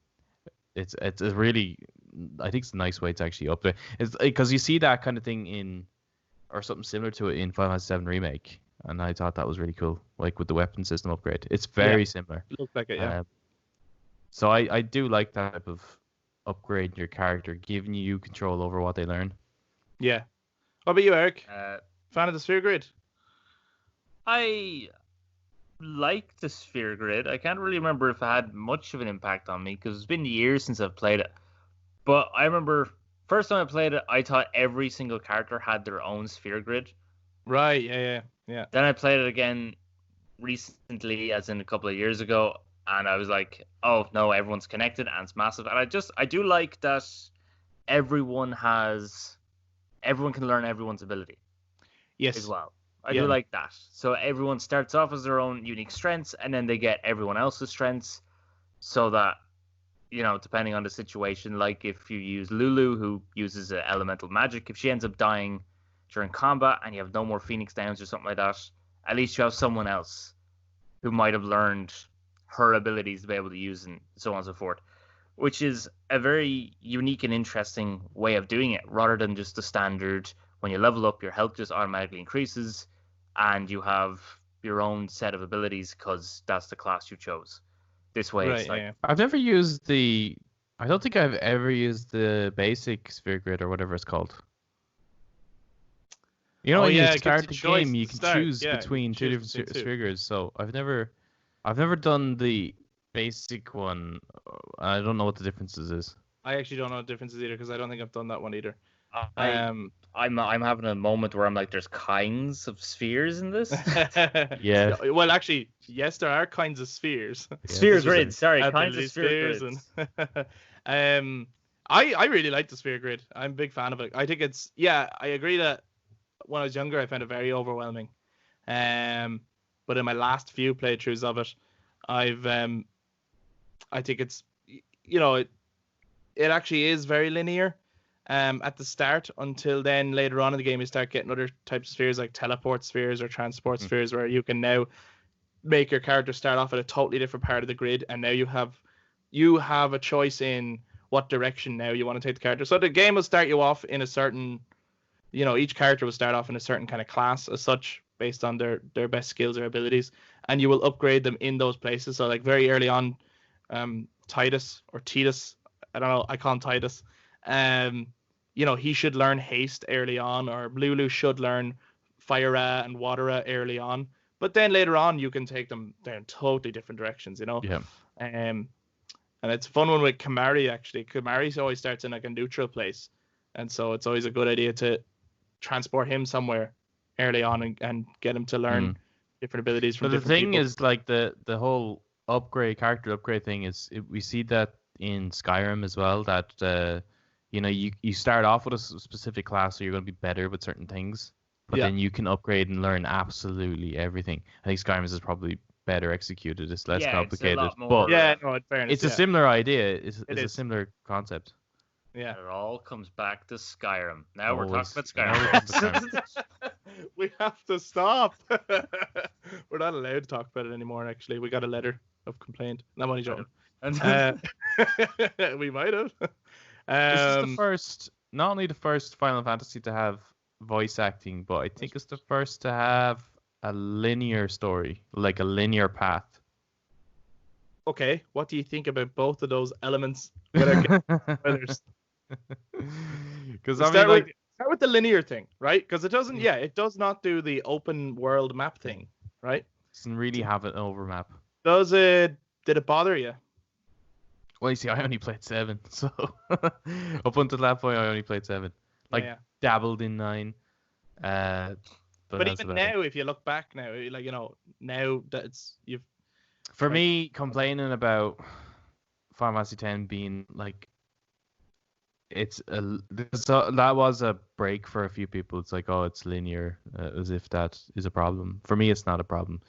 S3: a really, I think it's a nice way to actually up there. It's because you see that kind of thing or something similar to it in Final Fantasy VII Remake, and I thought that was really cool, like with the weapon system upgrade. It's very similar.
S1: It looks like it, yeah.
S3: So I do like that type of upgrade your character, giving you control over what they learn.
S1: Yeah. What about you, Eric? Fan of the sphere grid?
S2: I like the sphere grid. I can't really remember if it had much of an impact on me because it's been years since I've played it. But I remember first time I played it, I thought every single character had their own sphere grid.
S1: Right, yeah.
S2: Then I played it again recently, as in a couple of years ago, and I was like, oh no, everyone's connected and it's massive. And I do like that everyone can learn everyone's ability.
S1: Yes.
S2: As well. I do like that. So everyone starts off as their own unique strengths, and then they get everyone else's strengths, so that, depending on the situation, like if you use Lulu, who uses elemental magic, if she ends up dying during combat and you have no more Phoenix Downs or something like that, at least you have someone else who might have learned her abilities to be able to use, and so on and so forth, which is a very unique and interesting way of doing it, rather than just the standard, when you level up, your health just automatically increases, and you have your own set of abilities because that's the class you chose. This way, it's like...
S3: I've never used I don't think I've ever used the basic sphere grid or whatever it's called. When you start the game, you can choose between two different sphere grids. So I've never done the basic one. I don't know what the differences is.
S1: I actually don't know the differences either because I don't think I've done that one either.
S2: I'm having a moment where I'm like, there's kinds of spheres in this.
S3: Yeah.
S1: Well, actually, yes, there are kinds of spheres.
S2: Sphere
S3: this was
S2: grid, sorry, kinds of
S1: Ability
S2: sphere
S1: spheres
S2: grids.
S1: and I really like the sphere grid. I'm a big fan of it. I think it's I agree that when I was younger I found it very overwhelming. But in my last few playthroughs of it, I've I think it's it actually is very linear at the start, until then later on in the game you start getting other types of spheres like teleport spheres or transport spheres, where you can now make your character start off at a totally different part of the grid, and now you have a choice in what direction now you want to take the character. So the game will start you off in a certain, each character will start off in a certain kind of class as such, based on their best skills or abilities, and you will upgrade them in those places. So like very early on, Titus or Titus, I don't know, I call him Titus. He should learn haste early on, or Lulu should learn fire and water early on. But then later on, you can take them down totally different directions,
S3: Yeah.
S1: And it's a fun one with Kamari, actually. Kamari always starts in like a neutral place. And so it's always a good idea to transport him somewhere early on and get him to learn different abilities from
S3: But the
S1: different
S3: thing
S1: people.
S3: is, like, the whole character upgrade thing we see that in Skyrim as well, that you start off with a specific class, so you're going to be better with certain things, but then you can upgrade and learn absolutely everything. I think Skyrim is probably better executed. It's less complicated,
S2: It's a lot more,
S3: but
S1: Yeah, no, in fairness,
S3: it's a similar idea. It's a
S1: is.
S3: similar concept.
S1: Yeah.
S2: It all comes back to Skyrim. Now we're
S3: Always.
S2: talking
S3: Now we're
S2: about
S3: talking about
S2: Skyrim.
S1: We have to stop. We're not allowed to talk about it anymore, actually. We got a letter of complaint. I'm only joking. We might have.
S3: This is the first, not only the first Final Fantasy to have voice acting, but I think it's the first to have a linear story, like a linear path.
S1: Okay, what do you think about both of those elements? Because start with the linear thing, right? Because it doesn't, it does not do the open world map thing, right?
S3: Doesn't really have an overmap.
S1: Did it bother you?
S3: Well, you see, I only played 7, so up until that point, I only played 7. Dabbled in 9. But
S1: even now, if you look back now, like, now that
S3: For me, complaining about Final Fantasy X being like, that was a break for a few people. It's like, oh, it's linear, as if that is a problem. For me, it's not a problem.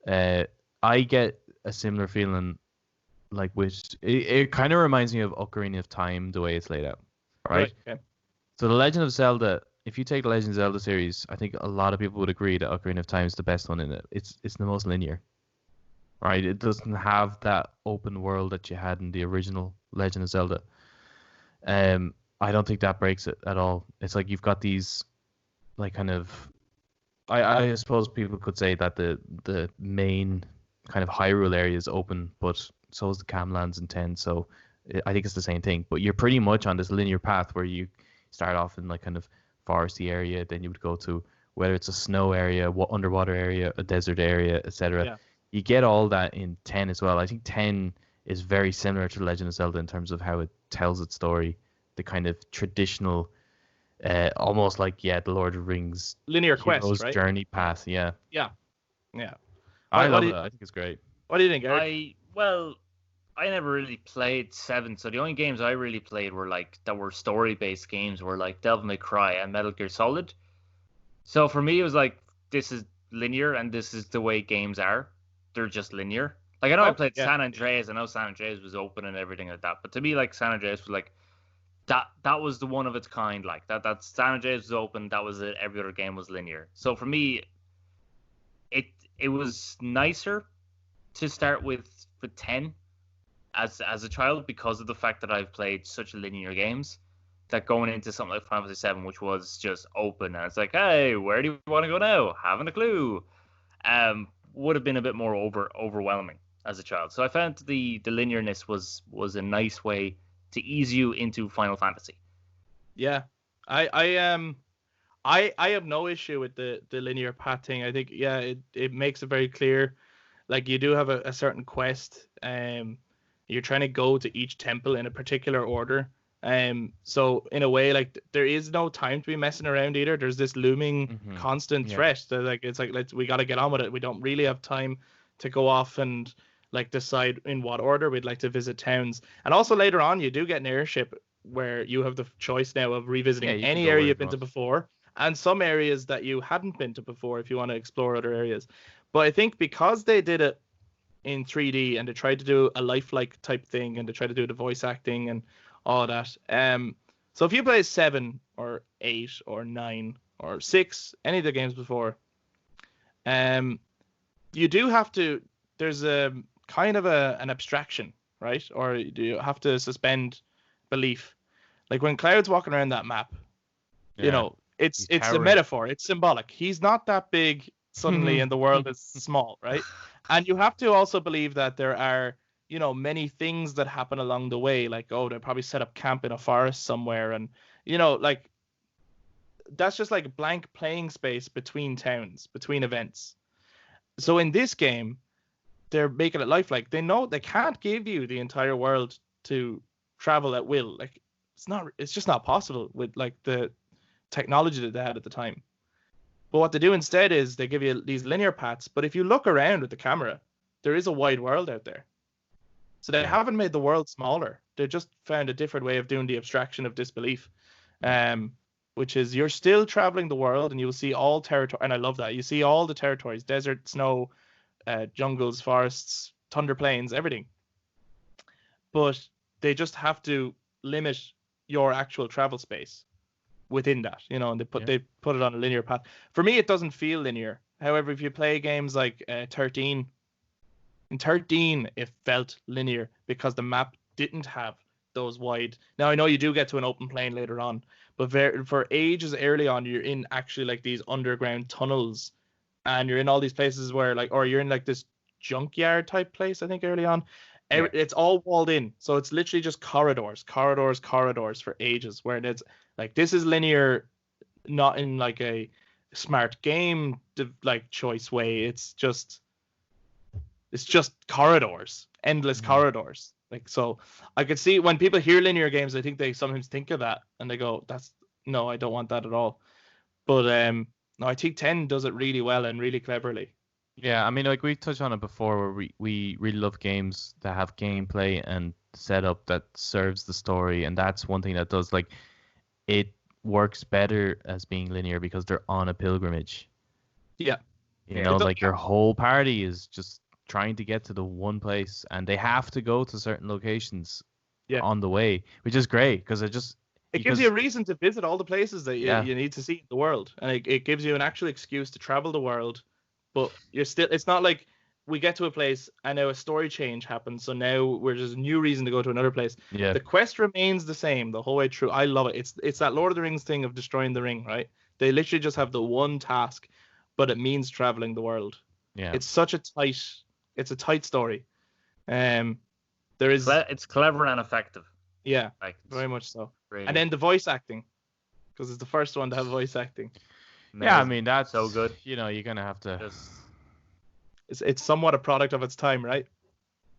S3: I get a similar feeling, like, which it kind of reminds me of Ocarina of Time, the way it's laid out, right?
S1: Okay.
S3: So the Legend of Zelda, if you take the Legend of Zelda series, I think a lot of people would agree that Ocarina of Time is the best one in it. It's the most linear, right? It doesn't have that open world that you had in the original Legend of Zelda. I don't think that breaks it at all. It's like you've got these, like, kind of, I suppose people could say that the main kind of Hyrule area is open, but so is the Camlands in 10. So I think it's the same thing. But you're pretty much on this linear path where you start off in, like, kind of foresty area, then you would go to, whether it's a snow area, underwater area, a desert area, etc.
S1: Yeah.
S3: You get all that in 10 as well. I think 10 is very similar to Legend of Zelda in terms of how it tells its story, the kind of traditional, almost like, the Lord of the Rings
S1: linear quest, right?
S3: Journey path. Yeah. I love it. I think it's great.
S1: What do you think, Eric?
S2: I never really played 7, so the only games I really played were that were story-based games were like Devil May Cry and Metal Gear Solid. So for me, it was like, this is linear and this is the way games are. They're just linear. Like, I know I played San Andreas. I know San Andreas was open and everything like that, but to me, like, San Andreas was like that was the one of its kind. Like that San Andreas was open. That was it. Every other game was linear. So for me, it was nicer to start with 10 as a child, because of the fact that I've played such linear games, that going into something like Final Fantasy 7, which was just open, and it's like, hey, where do you want to go now? Haven't a clue. Would have been a bit more overwhelming as a child. So I found the linearness was a nice way to ease you into Final Fantasy.
S1: Yeah, I have no issue with the linear path thing. I think it makes it very clear. Like, you do have a certain quest. You're trying to go to each temple in a particular order, So in a way, like there is no time to be messing around either. There's this looming constant threat that like it's like we got to get on with it. We don't really have time to go off and like decide in what order we'd like to visit towns. And also later on, you do get an airship where you have the choice now of revisiting any area you've been to before and some areas that you hadn't been to before if you want to explore other areas. But I think because they did it in 3D and they tried to do a lifelike type thing and they tried to do the voice acting and all that. So if you play 7 or 8 or 9 or 6, any of the games before, you do have to, there's a kind of an abstraction, right? Or you have to suspend belief. Like when Cloud's walking around that map, you know, it's a metaphor, it's symbolic. He's not that big suddenly and the world is small, right? And you have to also believe that there are, you know, many things that happen along the way, like, oh, they probably set up camp in a forest somewhere. And, you know, like, that's just like blank playing space between towns, between events. So in this game, they're making it lifelike. They know they can't give you the entire world to travel at will. Like, it's just not possible with like the technology that they had at the time. But what they do instead is they give you these linear paths. But if you look around with the camera, there is a wide world out there. So they haven't made the world smaller. They just found a different way of doing the abstraction of disbelief, which is you're still traveling the world and you'll see all territory. And I love that. You see all the territories, desert, snow, jungles, forests, tundra plains, everything. But they just have to limit your actual travel space within that, you know, and they put it on a linear path. For me, it doesn't feel linear. However, if you play games like 13, in 13, it felt linear because the map didn't have those wide. Now, I know you do get to an open plain later on, but for ages early on, you're in actually like these underground tunnels and you're in all these places where like, or you're in like this junkyard type place, I think early on. Yeah. It's all walled in. So it's literally just corridors for ages where it's like, this is linear, not in like a smart game like choice way. It's just corridors, endless corridors. Like, so I could see when people hear linear games, I think they sometimes think of that and they go, no, I don't want that at all. But no, I think 10 does it really well and really cleverly.
S3: Yeah, I mean, like we touched on it before, where we really love games that have gameplay and setup that serves the story, and that's one thing that does, like, it works better as being linear because they're on a pilgrimage.
S1: Yeah.
S3: You know, like your whole party is just trying to get to the one place, and they have to go to certain locations on the way, which is great because it
S1: gives you a reason to visit all the places that you need to see in the world, and it gives you an actual excuse to travel the world. But it's not like we get to a place and now a story change happens, so now there's a new reason to go to another place. Yeah. The quest remains the same the whole way through. I love it. It's that Lord of the Rings thing of destroying the ring, right? They literally just have the one task, but it means traveling the world. Yeah. It's a tight story.
S2: It's clever and effective.
S1: Yeah, very much so. Really. And then the voice acting, because it's the first one to have voice acting.
S3: Yeah, I mean, that's
S2: so good.
S3: You know, you're gonna have to.
S1: It's somewhat a product of its time, right?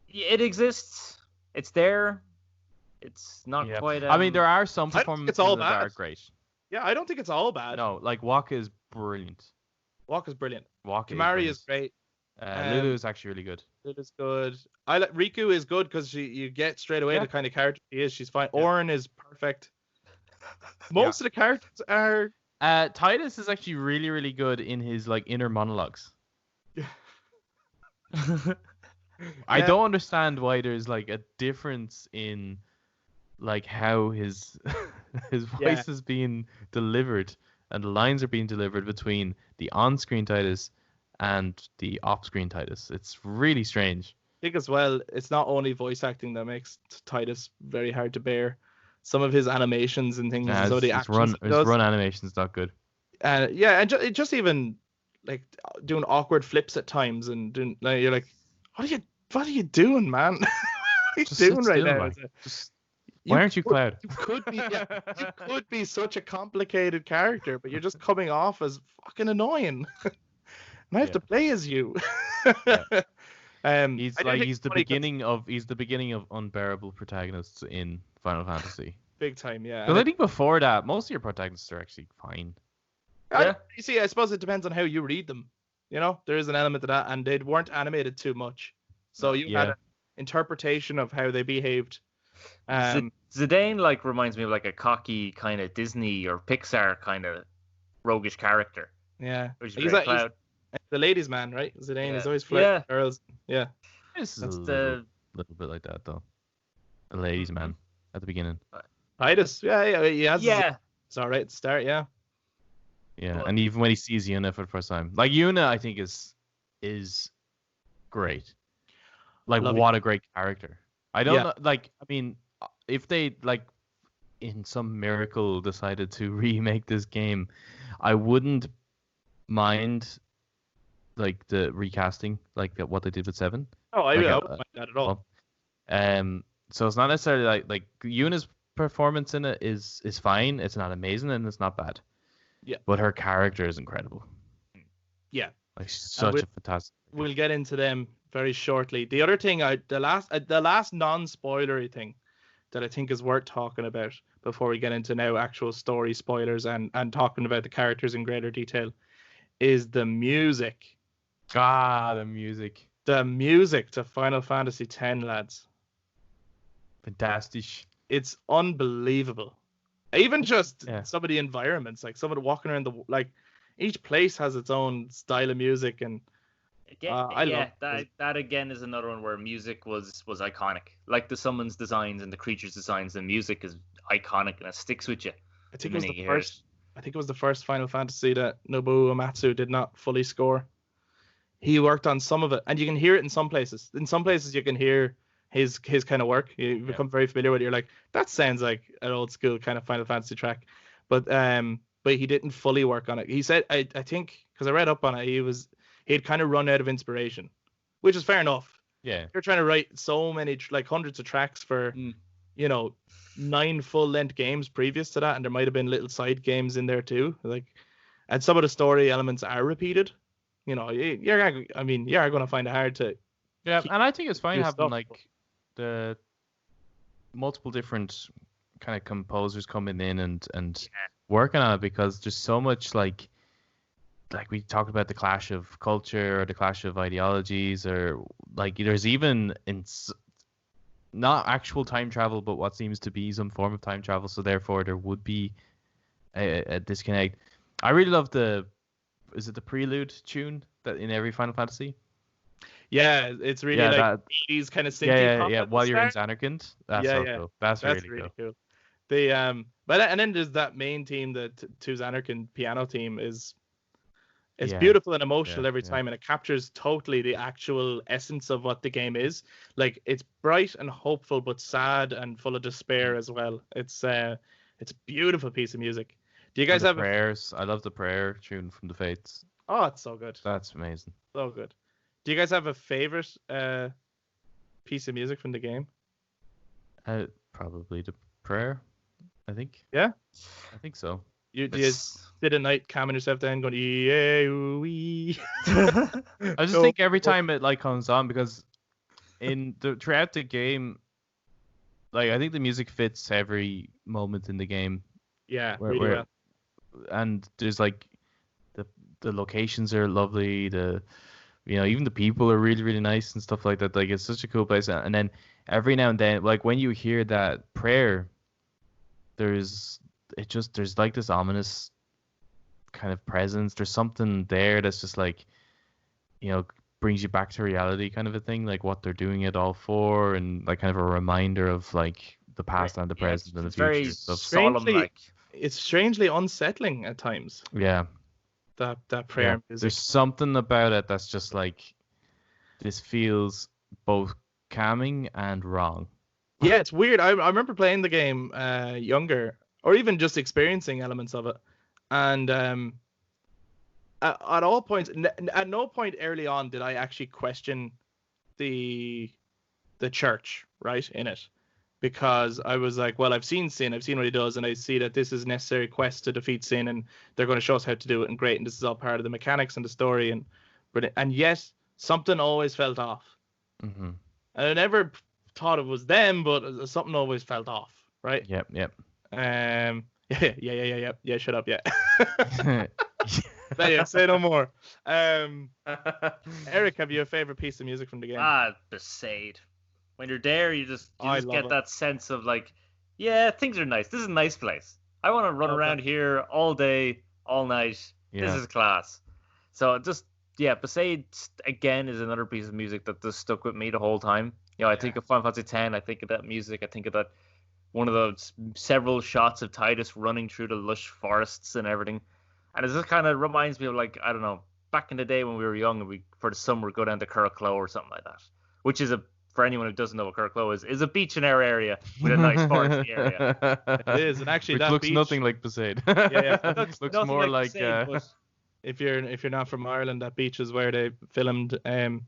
S2: It exists. It's there. It's not quite.
S3: I mean, there are some performances that are great.
S1: Yeah, I don't think it's all bad.
S3: No, like Waka is brilliant.
S1: Kimari is great.
S3: Lulu is actually really good.
S1: Lulu's good. Riku is good because you get straight away the kind of character she is. She's fine. Yeah. Orin is perfect. Most of the characters are.
S3: Titus is actually really, really good in his like inner monologues. I don't understand why there's like a difference in like how his voice is being delivered and the lines are being delivered between the on-screen Titus and the off-screen Titus. It's really strange.
S1: I think as well, it's not only voice acting that makes Titus very hard to bear. Some of his animations and things,
S3: some of the actions his run animations not good.
S1: And just even like doing awkward flips at times and doing like, you're like, what are you doing, man? What are you doing right now?
S3: Why aren't you Cloud?
S1: You could be such a complicated character, but you're just coming off as fucking annoying. And I have to play as you.
S3: He's the beginning of unbearable protagonists in Final Fantasy.
S1: Big time, yeah.
S3: Because I think before that, most of your protagonists are actually fine.
S1: You see, I suppose it depends on how you read them. You know, there is an element to that, and they weren't animated too much, so you had an interpretation of how they behaved.
S2: Zidane like reminds me of like a cocky kind of Disney or Pixar kind of roguish character.
S1: Yeah,
S2: Which
S1: he's the ladies' man, right? Zidane is always flirting with girls. Yeah,
S3: it's a little bit like that though. The ladies' man at the beginning.
S1: Titus, yeah. It's all right to start, yeah.
S3: Yeah, and even when he sees Yuna for the first time, like Yuna, I think is great. Like, what a great character. I don't know, like, I mean, if they like in some miracle decided to remake this game, I wouldn't mind like the recasting, like what they did with 7.
S1: Oh, I wouldn't mind that at all.
S3: So it's not necessarily like Yuna's performance in it is fine. It's not amazing and it's not bad.
S1: Yeah.
S3: But her character is incredible.
S1: Yeah.
S3: Like such a fantastic.
S1: We'll get into them very shortly. The other thing, the last non-spoilery thing that I think is worth talking about before we get into now actual story spoilers and talking about the characters in greater detail is the music.
S3: The music.
S1: The music to Final Fantasy X, lads.
S3: Fantastic.
S1: It's unbelievable. Even just some of the environments, like some of the walking around each place has its own style of music, and I love
S2: that again is another one where music was iconic. Like the summons designs and the creatures designs, the music is iconic and it sticks with you.
S1: I think it was the first Final Fantasy that Nobuo Uematsu did not fully score. He worked on some of it, and you can hear it in some places. In some places, you can hear his kind of work. You become very familiar with it. You're like, that sounds like an old school kind of Final Fantasy track. But he didn't fully work on it. He said, I think, because I read up on it, he'd kind of run out of inspiration, which is fair enough.
S3: Yeah.
S1: You're trying to write so many, like hundreds of tracks for, 9 full-length games previous to that, and there might have been little side games in there too. Like, and some of the story elements are repeated. You're going to find it hard to.
S3: Yeah, and I think it's fine having the multiple different kind of composers coming in and working on it, because there's so much like we talked about the clash of culture or the clash of ideologies, or like there's even not actual time travel, but what seems to be some form of time travel. So therefore there would be a disconnect. I really love the prelude tune that in every Final Fantasy.
S1: Yeah, it's really like 80s kind of synthy pop.
S3: Yeah. While you're in Zanarkand, that's so cool. That's really cool.
S1: And then there's that main team, the to Zanarkand piano team it's beautiful and emotional every time, and it captures totally the actual essence of what the game is. Like, it's bright and hopeful, but sad and full of despair as well. It's a beautiful piece of music. Do you guys have
S3: prayers? I love the prayer tune from the Fates.
S1: Oh, it's so good.
S3: That's amazing.
S1: So good. Do you guys have a favorite piece of music from the game?
S3: Probably the prayer, I think.
S1: Yeah?
S3: I think so.
S1: You sit at night calming yourself down going, I
S3: just think every time it comes on, because throughout the game, I think the music fits every moment in the game.
S1: Yeah, really well.
S3: And there's the locations are lovely, even the people are really, really nice and stuff like that. Like, it's such a cool place. And then every now and then, when you hear that prayer, there's this ominous kind of presence. There's something there that's just brings you back to reality, kind of a thing, like what they're doing it all for, and kind of a reminder of the past and the present and the future.
S2: Very solemn,
S1: It's strangely unsettling at times.
S3: Yeah.
S1: That prayer music.
S3: There's something about it that's just this feels both calming and wrong.
S1: Yeah, it's weird. I remember playing the game younger, or even just experiencing elements of it, and at all points, at no point early on did I actually question the church in it, because I was like, well, I've seen Sin, I've seen what he does, and I see that this is a necessary quest to defeat Sin, and they're going to show us how to do it, and great, and this is all part of the mechanics and the story, and yet something always felt off.
S3: Mm-hmm.
S1: And I never thought it was them, but something always felt off, right?
S3: Yep.
S1: Yeah. Shut up, yeah. Yeah, say no more. Eric, have you a favorite piece of music from the game?
S2: Besaid. When you're there, you just
S1: love
S2: get
S1: it.
S2: that sense of like, yeah, things are nice. This is a nice place. I want to run around here all day, all night.
S3: Yeah.
S2: This is class. So just Besaid again is another piece of music that just stuck with me the whole time. I think of Final Fantasy X. I think of that music. I think of that one of those several shots of Tidus running through the lush forests and everything. And it just kind of reminds me of, like, I don't know, back in the day when we were young and we, for the summer, go down to Curracloe or something like that. Which is, for anyone who doesn't know what Curracloe is a beach in our area with a nice foresty area.
S1: It is, and actually
S3: which
S1: that
S3: looks
S1: beach,
S3: nothing like Besaid.
S1: It
S3: looks more like
S1: Besaid, but if you're not from Ireland, that beach is where they filmed the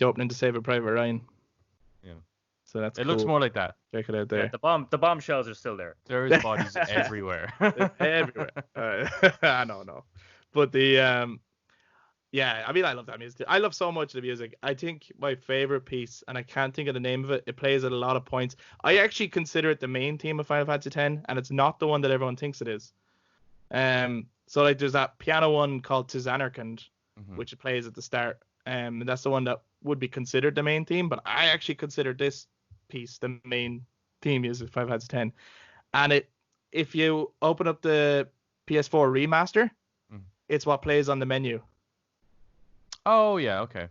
S1: opening to Saving Private Ryan.
S3: Yeah.
S1: So that's
S3: it
S1: cool.
S3: looks more like that.
S1: Check it out there.
S2: Yeah, the bombshells are still there.
S3: There's bodies everywhere.
S1: Everywhere. I know. But the I mean, I love that music. I love so much of the music. I think my favorite piece, and I can't think of the name of it, it plays at a lot of points. I actually consider it the main theme of Final Fantasy X, and it's not the one that everyone thinks it is. So like there's that piano one called Tizanarkand, which it plays at the start. And that's the one that would be considered the main theme, but I actually consider this piece the main theme music of Final Fantasy X. And if you open up the PS4 remaster, it's what plays on the menu.
S3: Oh yeah, okay.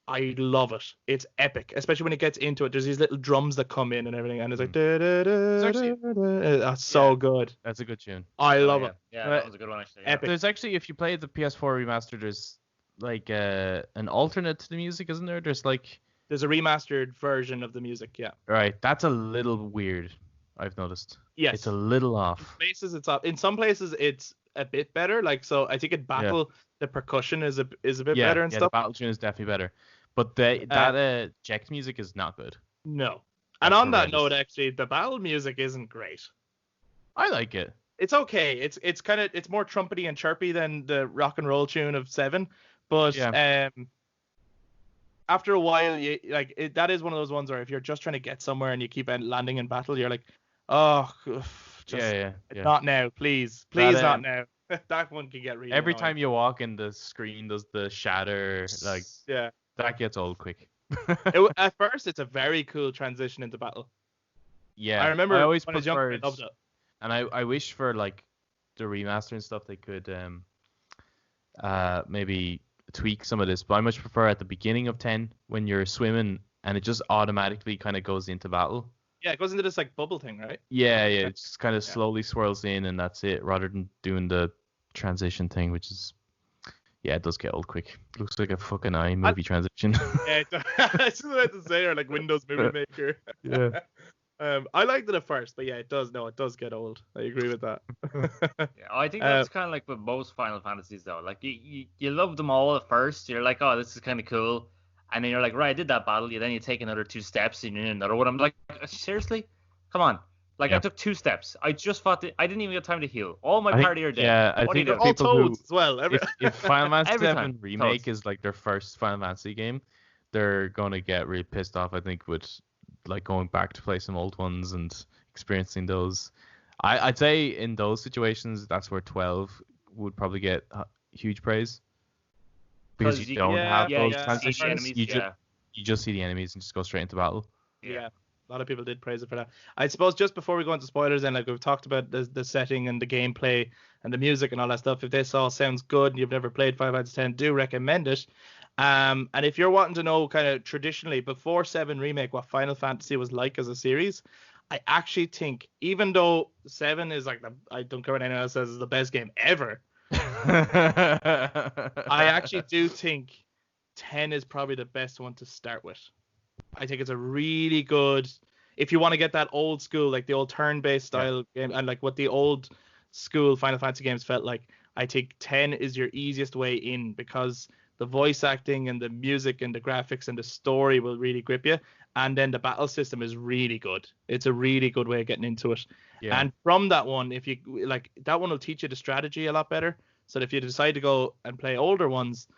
S1: I love it. It's epic, especially when it gets into it. There's these little drums that come in and everything, and it's like that's so good.
S3: That's a good tune.
S1: I love it.
S2: Yeah, that was a good one actually. Yeah.
S1: Epic.
S3: There's actually, if you play the PS4 remaster, there's like an alternate to the music, isn't there? There's
S1: a remastered version of the music, yeah.
S3: Right, that's a little weird, I've noticed.
S1: Yes.
S3: It's a little off.
S1: In some places it's a bit better. Like, so I think in battle the percussion is a bit better and stuff.
S3: The battle tune is definitely better. But that Jex music is not good.
S1: No. And on that note, actually, the battle music isn't great.
S3: I like it.
S1: It's okay. It's more trumpety and chirpy than the rock and roll tune of 7. But after a while, that is one of those ones where if you're just trying to get somewhere and you keep landing in battle, you're like, oh, not now, please, not now. That one can get really
S3: every
S1: annoying.
S3: time you walk in, the screen does the shatter, that gets old quick.
S1: At first, it's a very cool transition into battle.
S3: Yeah,
S1: I remember
S3: I always
S1: when I was young, I loved it.
S3: And I wish for like the remaster and stuff they could maybe tweak some of this, but I much prefer at the beginning of 10 when you're swimming and it just automatically kind of goes into battle.
S1: Yeah, it goes into this like bubble thing, right?
S3: Yeah, it just kind of slowly swirls in and that's it, rather than doing the transition thing, which is it does get old quick. Looks like a fucking iMovie transition.
S1: Yeah, it's just about to say, or like Windows Movie Maker.
S3: Yeah.
S1: I liked it at first, but it does get old. I agree with that.
S2: I think that's kind of like with most Final Fantasies though. Like you love them all at first. You're like, oh, this is kind of cool, and then you're like, right, I did that battle. Then you take another 2 steps and you're in another one. I'm like, seriously, come on. Like I took 2 steps. I just fought. I didn't even get time to heal. All my party are dead.
S3: Yeah, I think
S1: all toads as well.
S3: If Final Fantasy VII Remake is like their first Final Fantasy game, they're gonna get really pissed off. I think with like going back to play some old ones and experiencing those. I'd say in those situations, that's where 12 would probably get huge praise because you don't have those transitions. You just see the enemies and just go straight into battle.
S1: Yeah. A lot of people did praise it for that. I suppose just before we go into spoilers, and like we've talked about the setting and the gameplay and the music and all that stuff, if this all sounds good and you've never played Final Fantasy X, do recommend it. And if you're wanting to know kind of traditionally before 7 Remake what Final Fantasy was like as a series, I actually think even though 7 is like I don't care what anyone else says is the best game ever, I actually do think 10 is probably the best one to start with. I think it's a really good, if you want to get that old school, like the old turn-based style game, and like what the old school Final Fantasy games felt like, I think 10 is your easiest way in because the voice acting and the music and the graphics and the story will really grip you. And then the battle system is really good. It's a really good way of getting into it. Yeah. And from that one, if you like, that one will teach you the strategy a lot better. So that if you decide to go and play older ones,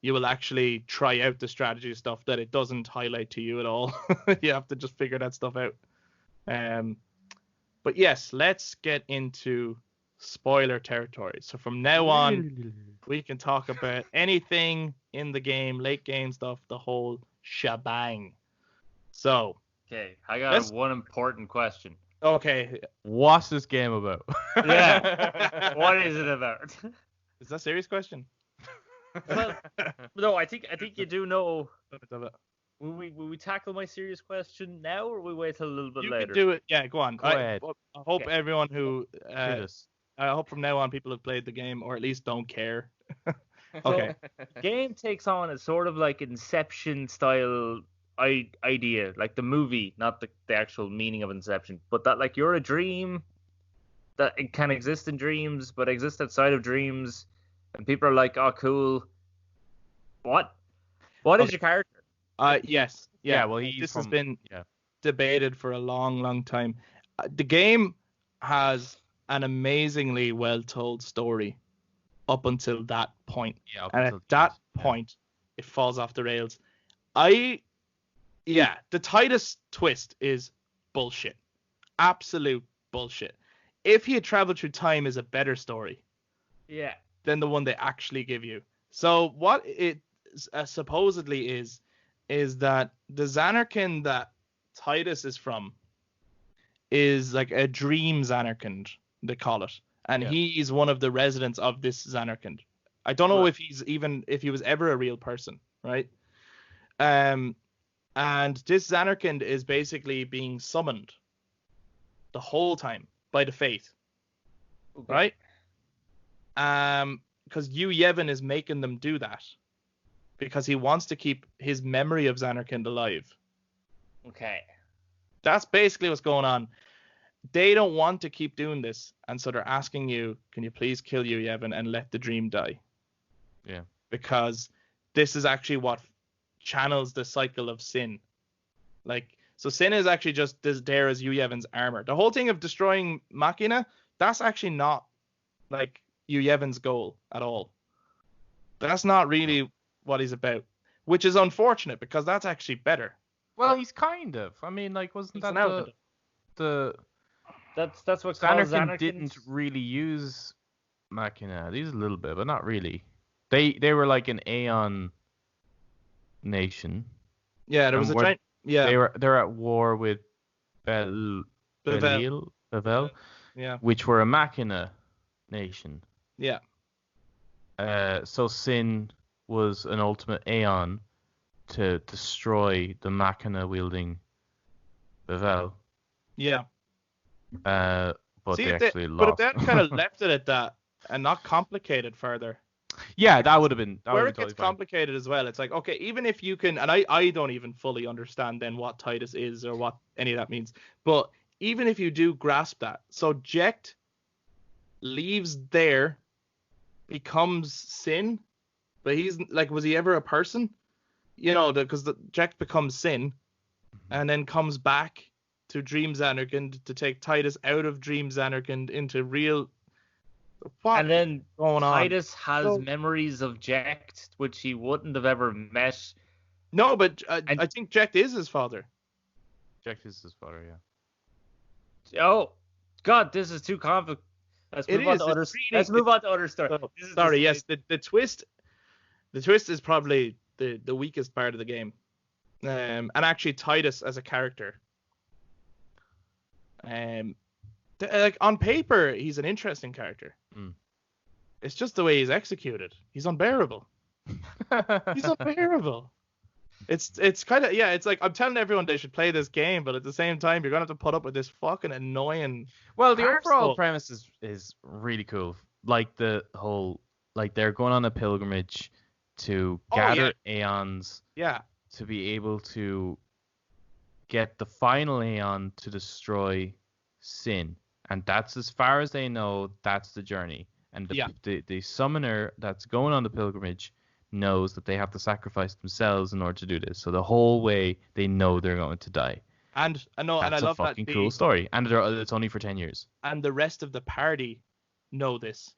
S1: you will actually try out the strategy stuff that it doesn't highlight to you at all. You have to just figure that stuff out. But yes, let's get into spoiler territory. So from now on, we can talk about anything in the game, late game stuff, the whole shebang. So,
S2: Okay, I got one important question.
S1: Okay.
S3: What's this game about?
S2: Yeah. What is it about?
S1: Is that a serious question?
S2: Well, no, I think you do know. Will we tackle my serious question now, or will we wait till a little bit later?
S1: You can do it. Yeah, go on.
S3: Go ahead.
S1: I hope everyone who
S3: I
S1: hope from now on people have played the game or at least don't care.
S2: Okay. The game takes on a sort of like Inception style idea, like the movie, not the actual meaning of Inception, but that like you're a dream, that it can exist in dreams, but exist outside of dreams, and people are like, oh, cool. What is your character?
S1: Yes.
S3: Yeah, well,
S1: this has been debated for a long, long time. The game has an amazingly well-told story up until that point.
S3: Yeah,
S1: and at that point, it falls off the rails. The Titus twist is bullshit. Absolute bullshit. If he had traveled through time is a better story.
S2: Yeah.
S1: Than the one they actually give you. So what it supposedly is that the Zanarkand that Titus is from is like a dream Zanarkand, they call it. And he's one of the residents of this Zanarkand. I don't know if he was ever a real person, right? And this Zanarkand is basically being summoned the whole time by the Faith. Okay. Right? Because Yu Yevon is making them do that. Because he wants to keep his memory of Zanarkand alive.
S2: Okay.
S1: That's basically what's going on. They don't want to keep doing this, and so they're asking you, can you please kill Yu Yevon and let the dream die?
S3: Yeah.
S1: Because this is actually what channels the cycle of sin. Like, so sin is actually just there as Yu Yevon's armor. The whole thing of destroying Machina, that's actually not like Yu Yevon's goal at all. That's not really what he's about, which is unfortunate because that's actually better.
S3: Well, he's kind of. I mean, like, wasn't that the
S2: That's what
S3: Zanarkand didn't really use Machina. They used a little bit, but not really. They were like an Aeon nation.
S1: Yeah, there was a giant. Yeah,
S3: they're at war with Belial,
S1: yeah,
S3: which were a Machina nation.
S1: Yeah.
S3: So Sin was an ultimate Aeon to destroy the Machina wielding Belial.
S1: Yeah.
S3: But they actually lost.
S1: But if they had kind of left it at that and not complicated further.
S3: Yeah, that would have been.
S1: Where it gets complicated as well, it's like, okay, even if you can, and I don't even fully understand then what Titus is or what any of that means, but even if you do grasp that, so Jecht leaves there, becomes Sin, but he's like, was he ever a person? You know, because Jecht becomes Sin, and then comes back to Dream Zanarkand to take Titus out of Dream Zanarkand into real. What
S2: and then
S1: going on?
S2: Titus has memories of Jecht, which he wouldn't have ever met.
S1: No, but I think Jecht is his father.
S3: Jecht is his father, yeah.
S2: Oh, God, this is too complicated. Let's move on to other stories.
S1: Sorry, yes, the twist is probably the weakest part of the game. And actually Titus as a character. Like on paper, he's an interesting character. It's just the way he's executed. He's unbearable. He's unbearable. It's kind of, it's like I'm telling everyone they should play this game, but at the same time, you're gonna have to put up with this fucking annoying.
S3: Well, the overall premise is really cool. Like the whole, like they're going on a pilgrimage to gather Aeons.
S1: Yeah.
S3: To be able to get the final Aeon to destroy Sin. And that's as far as they know, that's the journey. And the summoner that's going on the pilgrimage knows that they have to sacrifice themselves in order to do this. So the whole way they know they're going to die.
S1: And I know, and I love that.
S3: That's a fucking cool story. And it's only for 10 years.
S1: And the rest of the party know this,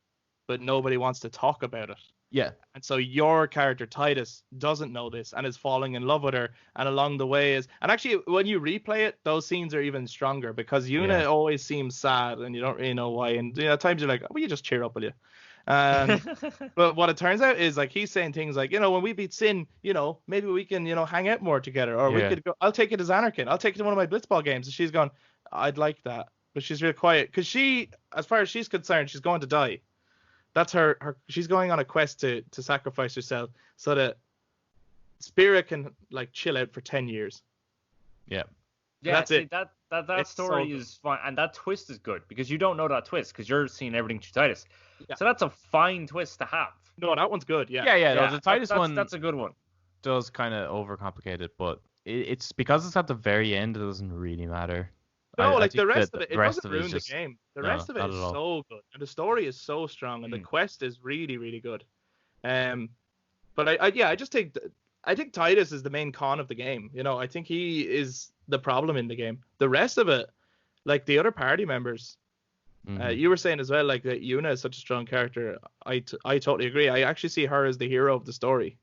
S1: but nobody wants to talk about it.
S3: Yeah.
S1: And so your character Titus doesn't know this and is falling in love with her, and along the way and actually when you replay it, those scenes are even stronger because Yuna always seems sad and you don't really know why, and at times you're like, will you just cheer up, will you? And but what it turns out is like he's saying things like, when we beat Sin, maybe we can hang out more together, or we could go. I'll take you to Xanarkin. I'll take you to one of my Blitzball games. And she's gone, I'd like that, but she's real quiet because she, as far as she's concerned, she's going to die. That's her. She's going on a quest to sacrifice herself so that Spira can like chill out for 10 years.
S3: Yeah.
S2: Yeah,
S1: that's it.
S2: That story is fine, and that twist is good because you don't know that twist because you're seeing everything through Titus. Yeah. So that's a fine twist to have.
S1: No, that one's good. Yeah.
S3: Yeah. No, the Titus one.
S2: That's a good one.
S3: Does kind of overcomplicate it, but it's because it's at the very end. It doesn't really matter.
S1: No, like the rest of it doesn't ruin the game. The rest of it is
S3: so
S1: good, and the story is so strong, and the quest is really, really good. But I just think I think Titus is the main con of the game. I think he is the problem in the game. The rest of it, like the other party members, you were saying as well, like that Yuna is such a strong character. I totally agree. I actually see her as the hero of the story.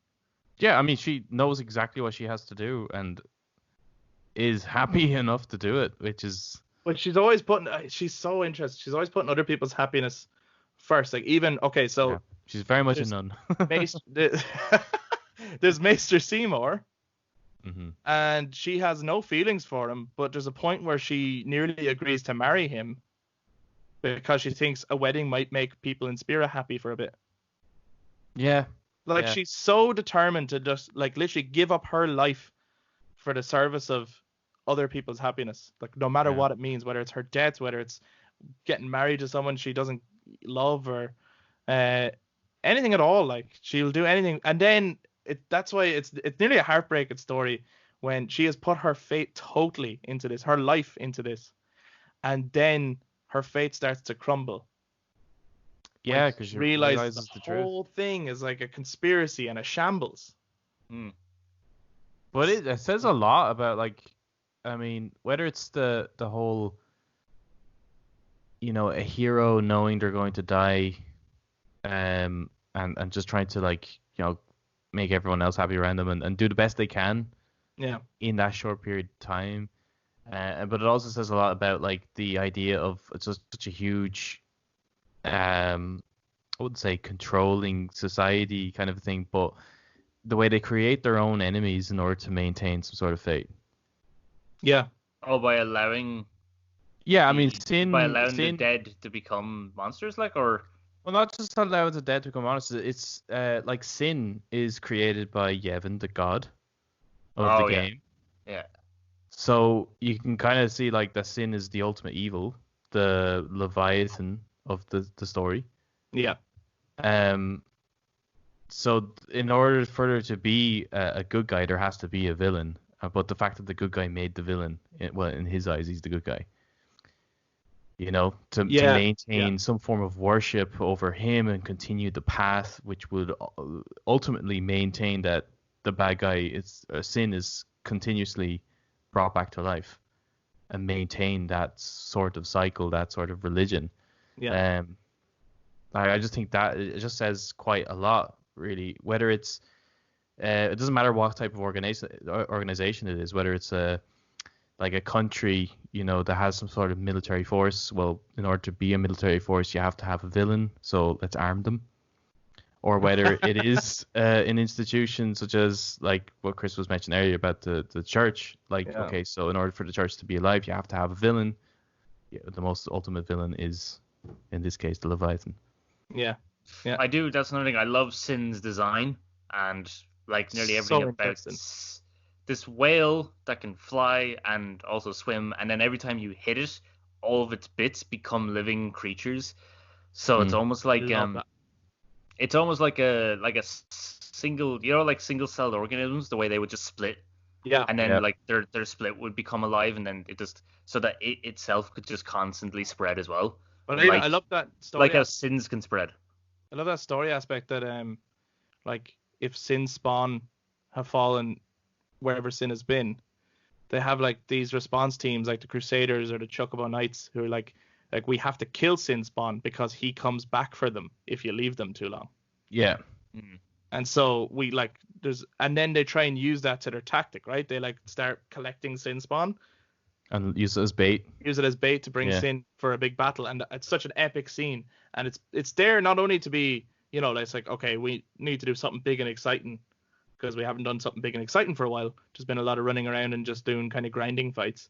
S3: Yeah, I mean, she knows exactly what she has to do and is happy enough to do it, which is.
S1: But she's always she's so interested. She's always putting other people's happiness first. Like even
S3: she's very much a nun.
S1: There's Maester Seymour, and she has no feelings for him. But there's a point where she nearly agrees to marry him because she thinks a wedding might make people in Spira happy for a bit.
S3: Yeah.
S1: Like she's so determined to just like literally give up her life for the service of other people's happiness. Like no matter what it means, whether it's her death, whether it's getting married to someone she doesn't love, or anything at all. Like she'll do anything. And then that's why it's nearly a heartbreaking story when she has put her fate totally into this, her life into this, and then her fate starts to crumble.
S3: Yeah, because she realizes
S1: the whole thing is like a conspiracy and a shambles.
S3: But it says a lot about, like, I mean, whether it's the whole, a hero knowing they're going to die, and just trying to, like, make everyone else happy around them and do the best they can.
S1: Yeah.
S3: In that short period of time. But it also says a lot about, like, the idea of just such a huge, I wouldn't say controlling society kind of thing, but the way they create their own enemies in order to maintain some sort of fate.
S1: Yeah.
S2: Oh, by allowing.
S3: Yeah, I mean, Sin.
S2: By allowing the dead to become monsters, like, or.
S3: Well, not just allowing the dead to become monsters. It's like Sin is created by Yevon, the god of the game.
S2: Yeah. So
S3: you can kind of see like that Sin is the ultimate evil, the Leviathan of the story.
S1: Yeah.
S3: So in order for there to be a good guy, there has to be a villain. But the fact that the good guy made the villain, in his eyes, he's the good guy. To maintain some form of worship over him and continue the path, which would ultimately maintain that the bad guy Sin is continuously brought back to life, and maintain that sort of cycle, that sort of religion.
S1: Yeah.
S3: I just think that it just says quite a lot, really. Whether it's it doesn't matter what type of organization it is, whether it's like a country, that has some sort of military force. Well, in order to be a military force, you have to have a villain, so let's arm them. Or whether it is an institution such as, like what Chris was mentioning earlier about the church. Okay, so in order for the church to be alive, you have to have a villain. Yeah, the most ultimate villain is, in this case, the Leviathan.
S1: Yeah.
S2: I do. That's another thing. I love Sin's design, and like nearly everything about this whale that can fly and also swim, and then every time you hit it, all of its bits become living creatures. So it's almost like it's almost like a single, like single-celled organisms, the way they would just split.
S1: Yeah.
S2: And then like their split would become alive, and then it just so that it itself could just constantly spread as well.
S1: But I love that story.
S2: Like how sins can spread.
S1: I love that story aspect that like if Sin's spawn have fallen wherever Sin has been, they have like these response teams like the Crusaders or the Chocobo Knights who are like we have to kill Sin spawn because he comes back for them if you leave them too long.
S3: Yeah.
S2: Mm.
S1: And so and then they try and use that to their tactic, right? They like start collecting Sin spawn,
S3: And use it as bait.
S1: use it as bait to bring Sin for a big battle, and it's such an epic scene. And it's there not only to be, it's like, okay, we need to do something big and exciting because we haven't done something big and exciting for a while. There's been a lot of running around and just doing kind of grinding fights,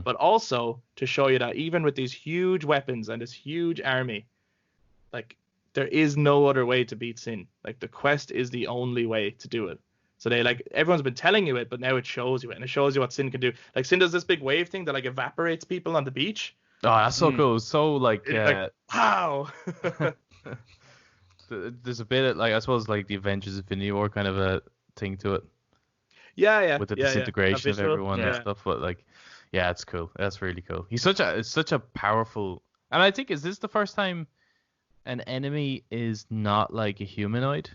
S1: but also to show you that even with these huge weapons and this huge army, like, there is no other way to beat Sin. Like, the quest is the only way to do it. So everyone's been telling you it, but now it shows you it, and it shows you what Sin can do. Like, Sin does this big wave thing that like evaporates people on the beach.
S3: Oh, that's so cool. So like,
S1: wow.
S3: There's a bit of, like, I suppose, like the Avengers Infinity War kind of a thing to it.
S1: Yeah.
S3: With the disintegration of everyone and stuff, but like, yeah, it's cool. That's really cool. It's such a powerful, and I think, is this the first time an enemy is not like a humanoid?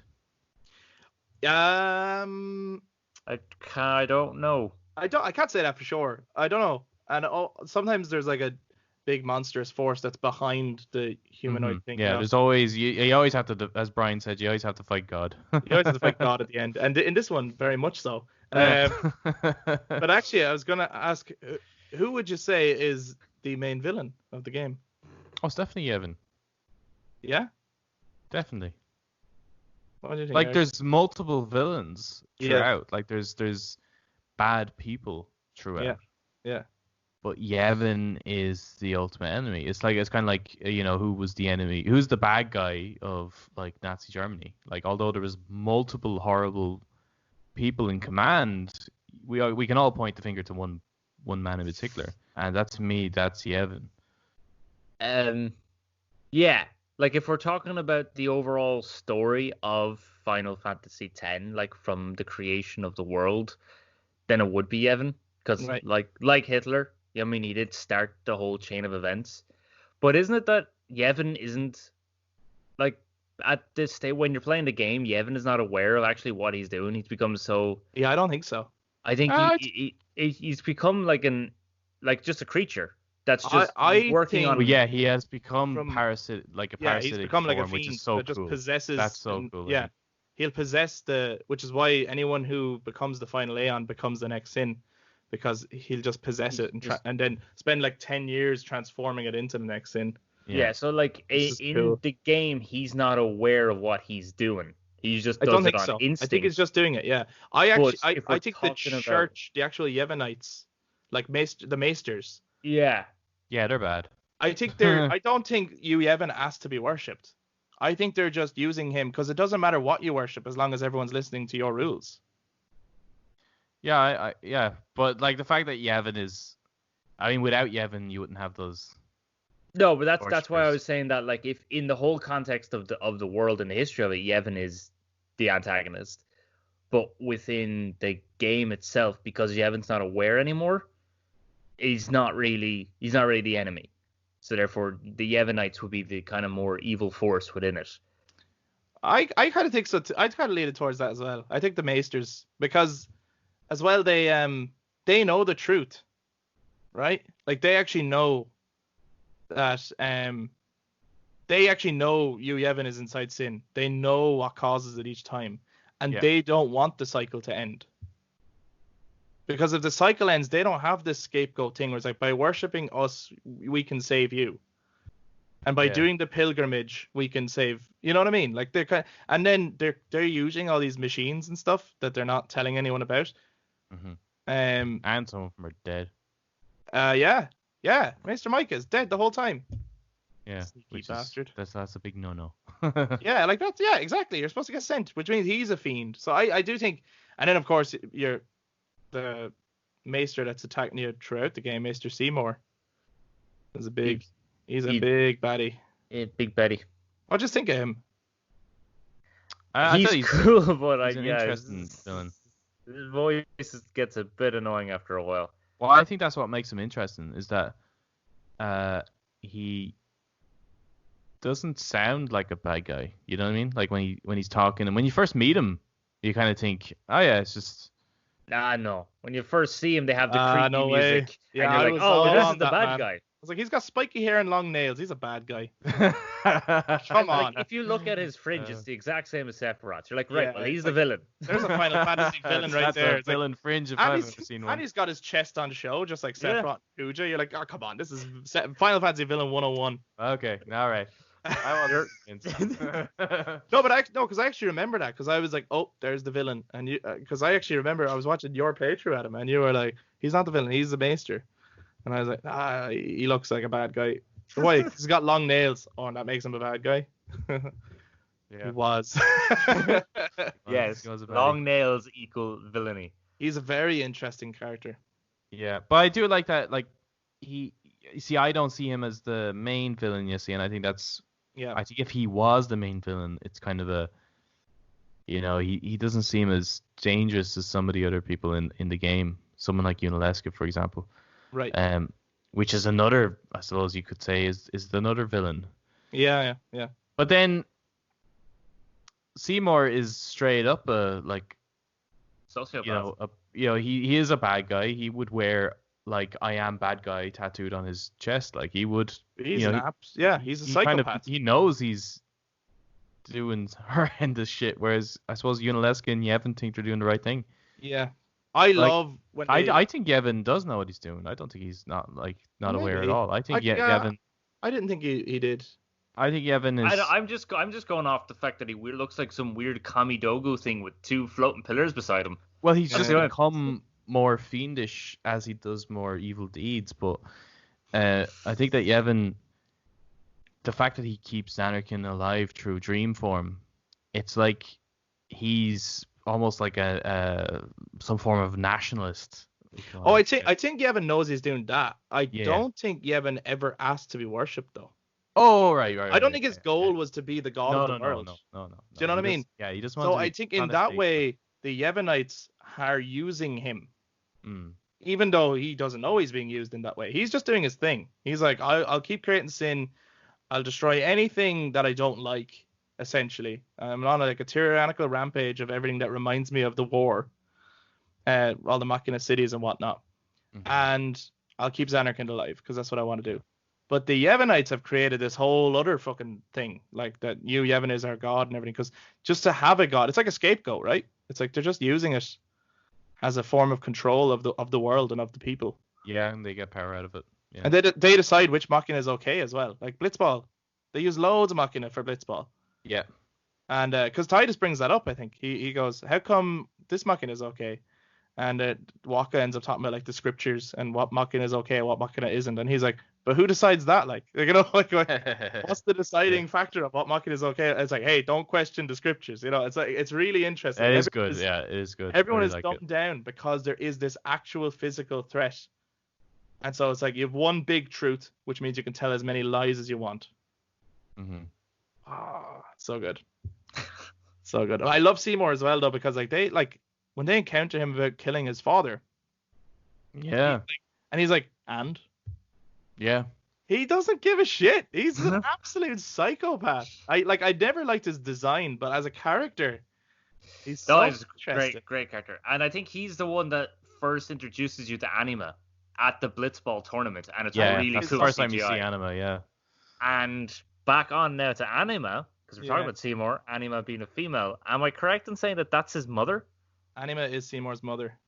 S2: I don't know.
S1: I can't say that for sure. I don't know. And sometimes there's like a big monstrous force that's behind the humanoid thing.
S3: Yeah, there's always you always have to, as Brian said, you always have to fight God.
S1: You always have to fight God at the end, and in this one, very much so. But actually, I was gonna ask, who would you say is the main villain of the game?
S3: Oh, it's definitely Yevon.
S1: Yeah,
S3: definitely.
S1: What do you think,
S3: like,
S1: Eric?
S3: there's multiple villains throughout. Like, there's bad people throughout.
S1: Yeah.
S3: But Yevon is the ultimate enemy. It's kind of like, who was the enemy? Who's the bad guy of, like, Nazi Germany? Like, although there was multiple horrible people in command, we can all point the finger to one man in particular, and that's Yevon.
S2: Yeah. Like, if we're talking about the overall story of Final Fantasy X, like from the creation of the world, then it would be Yevon, because like Hitler, I mean, he did start the whole chain of events. But isn't it that Yevon isn't, like, at this stage when you're playing the game, Yevon is not aware of actually what he's doing. He's become so.
S1: Yeah, I don't think so.
S2: I think he's become just a creature. That's just working on.
S3: Well, yeah, he has become a parasitic
S1: he's become like a
S3: form,
S1: fiend
S3: which is so
S1: that just
S3: cool.
S1: possesses.
S3: That's so cool.
S1: Yeah, he'll possess which is why anyone who becomes the final Aeon becomes the next Sin, because he'll just possess it and then spend like 10 years transforming it into the next Sin.
S2: Yeah, so like in the game, he's not aware of what he's doing. He just does it on instinct.
S1: I think he's just doing it. Yeah, I think the church, the actual Yevonites, like the Maesters.
S2: Yeah,
S3: they're bad.
S1: I think I don't think Yevon asked to be worshipped. I think they're just using him because it doesn't matter what you worship as long as everyone's listening to your rules.
S3: Yeah, but like the fact that Yevon is, I mean, without Yevon, you wouldn't have those.
S2: No, but that's why I was saying that, like, if in the whole context of the world and the history of it, Yevon is the antagonist, but within the game itself, because Yevon's not aware anymore, he's not really the enemy. So therefore, the Yevonites would be the kind of more evil force within it.
S1: I kind of think so too. I kind of lean it towards that as well. I think the Maesters, because as well they know the truth, right? Like, they actually know that they actually know Yevon is inside Sin. They know what causes it each time, and they don't want the cycle to end. Because if the cycle ends, they don't have this scapegoat thing where it's like, by worshipping us, we can save you, and by doing the pilgrimage, we can save. You know what I mean? Like, and then they're using all these machines and stuff that they're not telling anyone about.
S3: Mm-hmm. And some of them are dead.
S1: Yeah, Maester Micah is dead the whole time.
S3: Yeah,
S1: sneaky bastard.
S3: That's a big no-no.
S1: Yeah, like that's exactly. You're supposed to get sent, which means he's a fiend. So I do think, and then of course the Maester that's attacking you throughout the game, Maester Seymour, he's a big baddie.
S2: Yeah, big Betty.
S1: I'll just think of him.
S2: He's cool, but
S3: he's an interesting villain.
S2: His voice gets a bit annoying after a while.
S3: Well, I think that's what makes him interesting, is that he doesn't sound like a bad guy. You know what I mean? Like when he's talking, and when you first meet him, you kind of think, oh yeah, it's just.
S2: No. When you first see him, they have the creepy music.
S1: Yeah,
S2: and you're like, oh, this is the bad guy.
S1: was like, he's got spiky hair and long nails. He's a bad guy.
S2: And,
S1: Come on.
S2: like, if you look at his fringe, it's the exact same as Sephiroth's. You're like, right,
S1: Yeah,
S2: well, he's
S1: it's
S2: the
S1: like-
S2: villain.
S1: There's a Final Fantasy villain right
S3: That's
S1: there.
S3: a
S1: It's like,
S3: villain fringe if
S1: and
S3: I've
S1: he's,
S3: ever seen
S1: and
S3: one.
S1: he's got his chest on show, just like
S2: Yeah.
S1: Sephiroth and Kuja. You're like, oh, come on, this is Final Fantasy villain 101.
S3: Okay, all right. I wasn't
S1: No, but because I actually remember that, because I was like, oh, there's the villain, and you, because I actually remember I was watching your playthrough at him, and you were like, he's not the villain, he's the maester, and I was like, he looks like a bad guy. Why? He's got long nails. Oh, and that makes him a bad guy. He
S3: Yeah.
S1: was.
S2: Yes,
S3: Goes about
S2: long nails equal villainy.
S1: He's a very interesting character.
S3: Yeah, but I do like that. Like you see, I don't see him as the main villain. You see, and I think that's.
S1: Yeah.
S3: I think if he was the main villain, it's kind of a. He doesn't seem as dangerous as some of the other people in the game. Someone like Unalesca, for example.
S1: Right.
S3: Which is another, I suppose you could say, is another villain.
S1: Yeah.
S3: But then Seymour is straight up
S2: Sociopath.
S3: he is a bad guy. He would wear like "I am bad guy" tattooed on his chest. Like he would.
S1: He's
S3: he's
S1: a psychopath.
S3: He knows he's doing horrendous shit. Whereas I suppose Unalesca and Yevon think they're doing the right thing.
S1: Yeah. I love when
S3: I think Yevon does know what he's doing. I don't think he's not aware at
S1: Maybe.
S3: all. I think
S1: Yeah,
S3: Yevon.
S1: I didn't think he did.
S3: I think Yevon is.
S2: I'm just going off the fact that he looks like some weird Kamidogu thing with two floating pillars beside him.
S3: Well, he's just
S1: Yeah.
S3: become more fiendish as he does more evil deeds. But I think that Yevon, the fact that he keeps Anakin alive through dream form, it's like he's almost like some form of nationalist.
S1: Oh, I think Yevon knows he's doing that. I
S3: Yeah.
S1: don't think Yevon ever asked to be worshipped though.
S3: Oh, right.
S1: I don't think his goal was to be the god of the world.
S3: No.
S1: Do you know what I mean?
S3: Yeah, he just
S1: So
S3: wants.
S1: I think in that way, the Yevonites are using him, even though he doesn't know he's being used in that way. He's just doing his thing. He's like, I'll keep creating sin. I'll destroy anything that I don't like. Essentially, I'm on like a tyrannical rampage of everything that reminds me of the war, all the Machina cities and whatnot. And I'll keep Zanarkand alive because that's what I want to do. But the Yevonites have created this whole other fucking thing, like that Yevon is our god and everything, because just to have a god, it's like a scapegoat, right? It's like they're just using it as a form of control of the world and of the people.
S3: Yeah, and they get power out of it. Yeah.
S1: And they decide which Machina is okay as well. Like Blitzball, they use loads of Machina for Blitzball.
S3: Yeah.
S1: And because Titus brings that up, I think he goes, how come this Machina is okay? And Waka ends up talking about like the scriptures and what Machina is okay and what Machina isn't. And he's like, but who decides that? Like what's the deciding factor of what Machina is okay? It's like, hey, don't question the scriptures. It's like it's really interesting.
S3: It is good. Yeah, it is good.
S1: Everyone is
S3: like
S1: dumbed down because there is this actual physical threat. And so it's like you have one big truth, which means you can tell as many lies as you want. So good. So good. I love Seymour as well though, because when they encounter him about killing his father.
S3: Yeah.
S1: And he's like, and?
S3: Yeah.
S1: He doesn't give a shit. He's an absolute psychopath. I never liked his design, but as a character, he's so interesting.
S2: Great character. And I think he's the one that first introduces you to Anima at the Blitzball tournament, and it's really
S3: that's
S2: cool.
S3: the first
S2: CGI.
S3: time you see Anima, yeah.
S2: And back on now to Anima, because we're talking
S1: Yeah.
S2: about Seymour, Anima being a female. Am I correct in saying that that's his mother?
S1: Anima is Seymour's mother.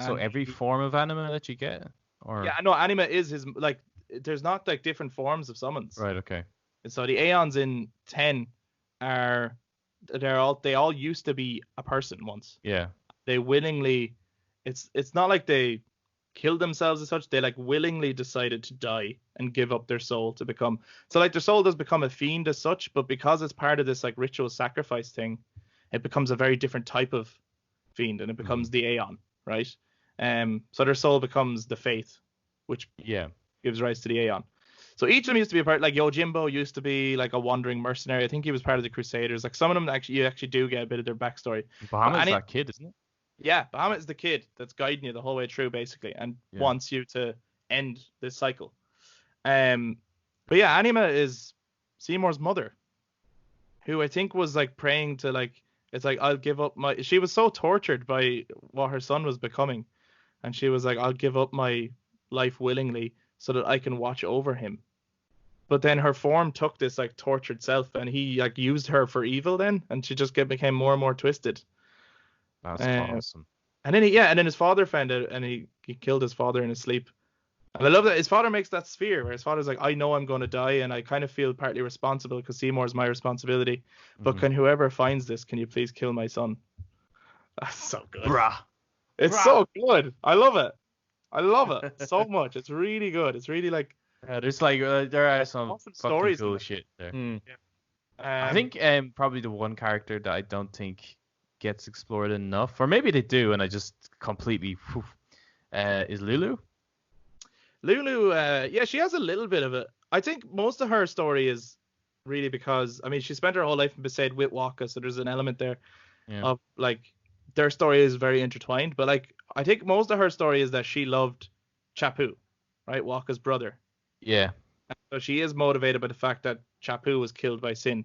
S3: So
S1: And
S3: every form of Anima that you get? Or...
S1: Yeah, no, Anima is his, there's not different forms of summons.
S3: Right, okay.
S1: And so the Aeons in 10 they all used to be a person once.
S3: Yeah.
S1: They willingly, it's not like they killed themselves as such. They willingly decided to die and give up their soul to become. So their soul does become a fiend as such, but because it's part of this ritual sacrifice thing, it becomes a very different type of fiend, and it becomes the Aeon, right? So their soul becomes the Faith, which gives rise to the Aeon. So each of them used to be a part. Like Yojimbo used to be a wandering mercenary. I think he was part of the Crusaders. Some of them you actually do get a bit of their backstory.
S3: Bahamut's that kid, isn't it?
S1: Yeah, Bahamut is the kid that's guiding you the whole way through, basically, and wants you to end this cycle. But yeah, Anima is Seymour's mother, who I think was praying to it's I'll give up my. She was so tortured by what her son was becoming, and she was like, I'll give up my life willingly so that I can watch over him. But then her form took this like tortured self, and he like used her for evil then, and she just became more and more twisted.
S3: That's
S1: Uh,
S3: awesome.
S1: and then his father found out, and he killed his father in his sleep. And I love that his father makes that sphere where his father's like, I know I'm going to die, and I kind of feel partly responsible because Seymour's my responsibility. But can whoever finds this, can you please kill my son? That's so good.
S3: Bruh.
S1: It's so good. I love it. I love it so much. It's really good. It's really like
S3: There's like there are some
S1: awesome
S3: fucking
S1: stories in
S3: cool
S1: it.
S3: shit there.
S2: Yeah.
S3: I think probably the one character that I don't think gets explored enough, or maybe they do, and I just completely is Lulu.
S1: Lulu, yeah, she has a little bit of it. I think most of her story is really because, I mean, she spent her whole life in Besaid with Waka, so there's an element there of like their story is very intertwined. But like, I think most of her story is that she loved Chapu, right, Waka's brother.
S3: Yeah.
S1: So she is motivated by the fact that Chapu was killed by Sin.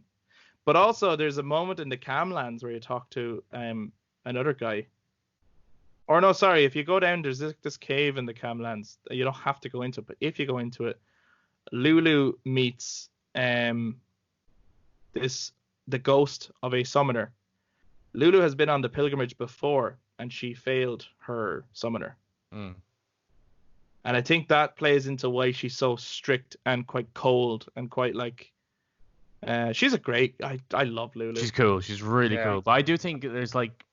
S1: But also, there's a moment in the Camlands where you talk to another guy. Or no, sorry, if you go down, there's this cave in the Camlands. You don't have to go into it, but if you go into it, Lulu meets the ghost of a summoner. Lulu has been on the pilgrimage before, and she failed her summoner.
S3: Mm.
S1: And I think that plays into why she's so strict and quite cold and quite like. She's a great. I love Lulu.
S3: She's cool. She's really cool. But I do think there's like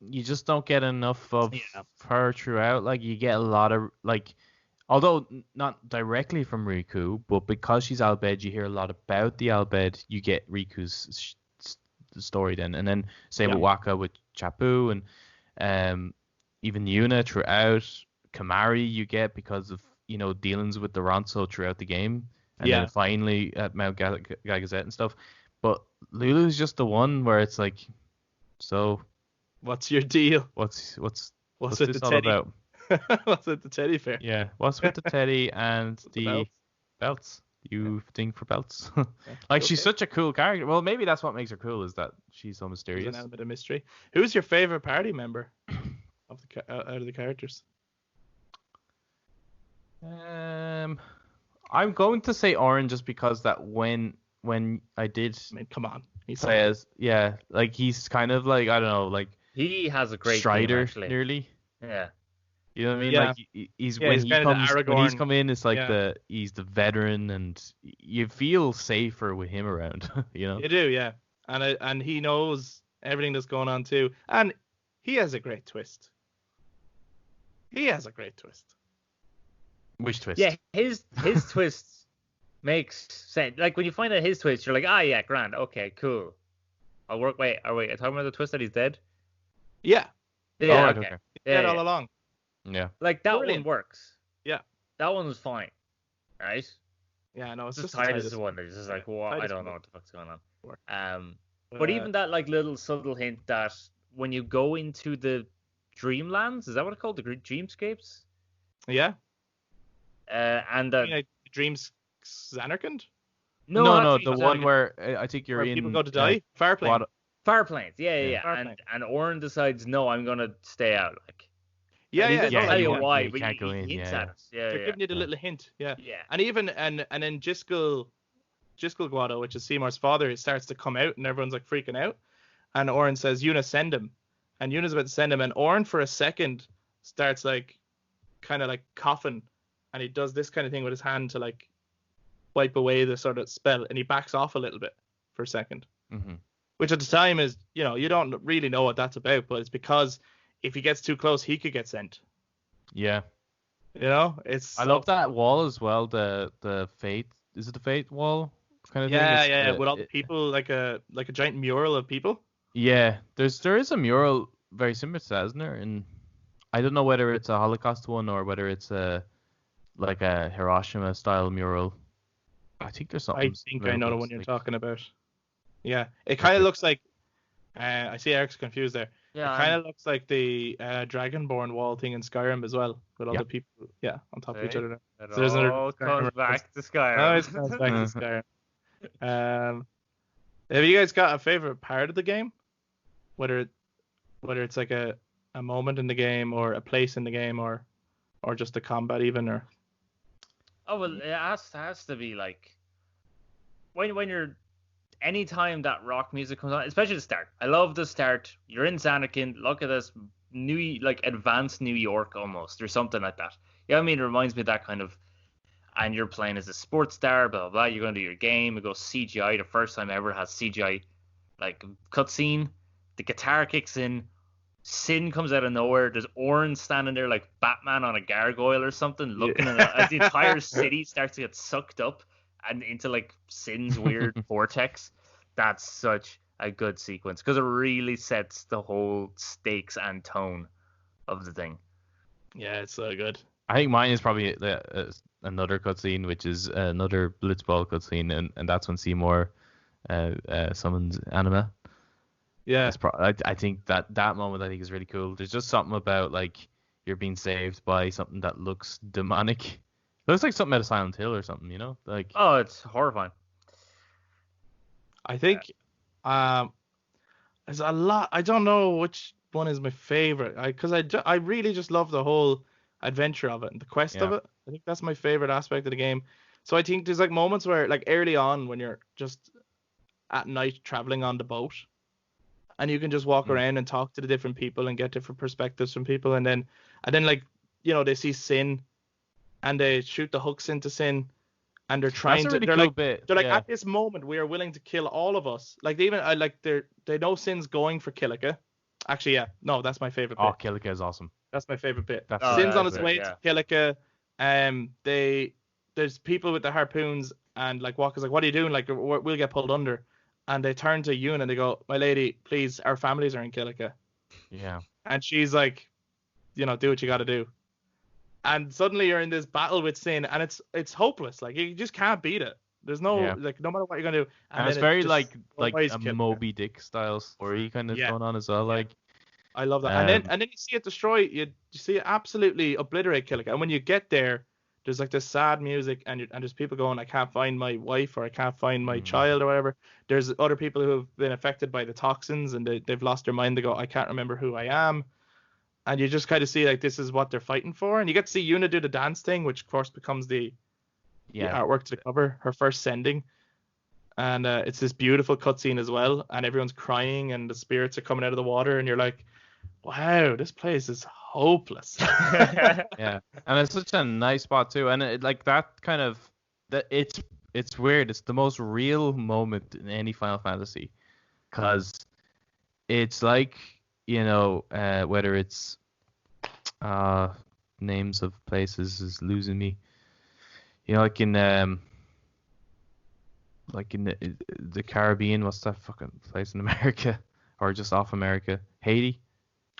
S3: you just don't get enough of her throughout. Like you get a lot of like, although not directly from Riku, but because she's Albed, you hear a lot about the Albed. You get Riku's story then, and then same with Waka with Chapu and even Yuna throughout. Kamari you get because of dealings with the Ronso throughout the game. And then finally at Mount Gagazet and stuff. But Lulu's just the one where it's like, so
S1: what's your deal?
S3: What's
S1: it
S3: this
S1: the
S3: all
S1: teddy?
S3: about?
S1: What's it the teddy fair?
S3: Yeah, what's with the teddy and the belts? You think for belts? Like she's such a cool character. Well, maybe that's what makes her cool is that she's so mysterious.
S1: There's an element of mystery. Who's your favorite party member of the out of the characters?
S3: I'm going to say Orin just because that when I did.
S1: I mean, come on. He
S3: says like he's kind of like I don't know like
S2: he has a great
S3: Strider
S2: game,
S3: nearly.
S2: Yeah.
S3: You know what I mean?
S1: Yeah.
S3: Like he's
S1: Yeah,
S3: when
S1: he's
S3: he
S1: kind of
S3: comes
S1: the
S3: when he's
S1: Aragorn.
S3: come in, it's like he's the veteran and you feel safer with him around. You
S1: do, yeah. And he knows everything that's going on too, and he has a great twist.
S3: Which twist?
S2: Yeah, his twist makes sense. Like when you find out his twist, you're like, yeah, grand, okay, cool. I'll work. Wait, are we talking about the twist that he's dead?
S1: Yeah.
S2: Yeah,
S3: right,
S2: okay.
S3: okay.
S1: He's dead all along.
S3: Yeah.
S2: Like that
S1: Brilliant.
S2: one works.
S1: Yeah.
S2: That one was fine. Right?
S1: Yeah, no, it's
S2: Just
S1: just
S2: Titus is the one that's just like, what? I
S1: Titus
S2: don't know
S1: one.
S2: what the fuck's going on. But even that like little subtle hint that when you go into the Dreamlands, is that what it's called? The Dreamscapes?
S1: Yeah.
S2: And
S1: You know, Dreams Xanarkand?
S3: No, the
S2: Dreams
S3: one
S2: Xanarkand.
S3: where I think you're
S1: Where
S3: in.
S1: people go to die? Farplane.
S2: Farplanes, yeah.
S1: Farplanes.
S2: And Orin decides, no, I'm gonna stay out. Like,
S1: Yeah,
S2: he
S1: yeah.
S2: doesn't
S1: no,
S2: tell you
S1: yeah.
S2: why,
S3: you
S2: but
S3: can't go
S2: he
S3: in,
S2: hints
S3: yeah,
S2: at us. Yeah,
S1: They're giving you the little hint, yeah.
S2: Yeah.
S1: And even and then Jiskel Guado, which is Seymour's father, it starts to come out and everyone's like freaking out. And Orin says, Yuna, send him. And Yuna's about to send him, and Orin for a second starts like kind of like coughing, and he does this kind of thing with his hand to like wipe away the sort of spell, and he backs off a little bit for a second.
S3: Mm-hmm.
S1: Which at the time is, you don't really know what that's about, but it's because if he gets too close, he could get sent.
S3: Yeah.
S1: It's.
S3: I love that wall as well. The fate. Is it the fate wall kind of thing?
S1: Yeah. With all the people, like a giant mural of people.
S3: Yeah, there is a mural very similar to that, isn't there? And I don't know whether it's a Holocaust one or whether it's like a Hiroshima style mural. I think there's something.
S1: I think I know the one you're talking about. Yeah, it kind of looks like. I see Eric's confused there.
S2: Yeah,
S1: it kind of looks like the Dragonborn wall thing in Skyrim as well, with all the people, on top of each other.
S2: It
S1: So there's another
S2: all
S1: Skyrim
S2: comes back to Skyrim.
S1: Oh, it comes back to Skyrim. Have you guys got a favorite part of the game? Whether it's like a moment in the game or a place in the game or just the combat even or.
S2: Oh well, it has to be like when you're anytime that rock music comes on, especially the start. I love the start. You're in Zanakin. Look at this new like advanced New York almost or something like that. Yeah, I mean it reminds me of that kind of. And you're playing as a sports star, blah blah blah. You're going to do your game. It goes CGI. The first time ever has CGI like cutscene. The guitar kicks in. Sin comes out of nowhere. There's Orin standing there like Batman on a gargoyle or something, looking at it as the entire city starts to get sucked up and into like Sin's weird vortex. That's such a good sequence because it really sets the whole stakes and tone of the thing.
S1: Yeah, it's so good.
S3: I think mine is probably another cutscene, which is another Blitzball cutscene, and that's when Seymour summons Anima.
S1: Yeah.
S3: I think that moment I think is really cool. There's just something about like you're being saved by something that looks demonic. Looks like something out of Silent Hill or something, you know? Like
S2: Oh, it's horrifying.
S1: I think there's a lot. I don't know which one is my favorite. I really just love the whole adventure of it and the quest of
S3: Yeah.
S1: it. I think that's my favorite aspect of the game. So I think there's like moments where like early on when you're just at night traveling on the boat and you can just walk around and talk to the different people and get different perspectives from people and then like they see Sin and they shoot the hooks into Sin and they're trying
S3: that's a really
S1: they're
S3: cool
S1: like
S3: bit.
S1: they're like
S3: yeah.
S1: at this moment we are willing to kill all of us. Like they even they know Sin's going for Kilika. Actually, yeah, no, that's my favorite bit.
S3: Oh, Kilika is awesome.
S1: That's my favorite bit.
S3: That's
S1: Sin's on
S2: that's
S1: his
S2: it,
S1: way
S2: yeah.
S1: to Kilika. There's people with the harpoons and like Walker's like, what are you doing? Like we'll get pulled under. And they turn to Yoon and they go, my lady, please, our families are in Kilika.
S3: Yeah.
S1: And she's like, do what you got to do. And suddenly you're in this battle with Sin, and it's hopeless. Like you just can't beat it. There's no like no matter what you're gonna do.
S3: And it's
S1: then
S3: very
S1: just
S3: like
S1: always
S3: a
S1: Kilika.
S3: Moby Dick style story kind of
S1: Yeah.
S3: going on as well. Like
S1: I love that. And then you see it destroy. You see it absolutely obliterate Kilika. And when you get there, there's like this sad music, and there's people going, I can't find my wife or I can't find my child or whatever. There's other people who have been affected by the toxins and they've lost their mind. They go, I can't remember who I am. And you just kind of see like this is what they're fighting for. And you get to see Yuna do the dance thing, which of course becomes the artwork to the cover, her first sending. And it's this beautiful cutscene as well. And everyone's crying and the spirits are coming out of the water. And you're like, wow, this place is hopeless.
S3: Yeah, and it's such a nice spot too, and like that kind of it's weird. It's the most real moment in any Final Fantasy, because it's like whether it's names of places is losing me. Like in the Caribbean, what's that fucking place in America or just off America? Haiti.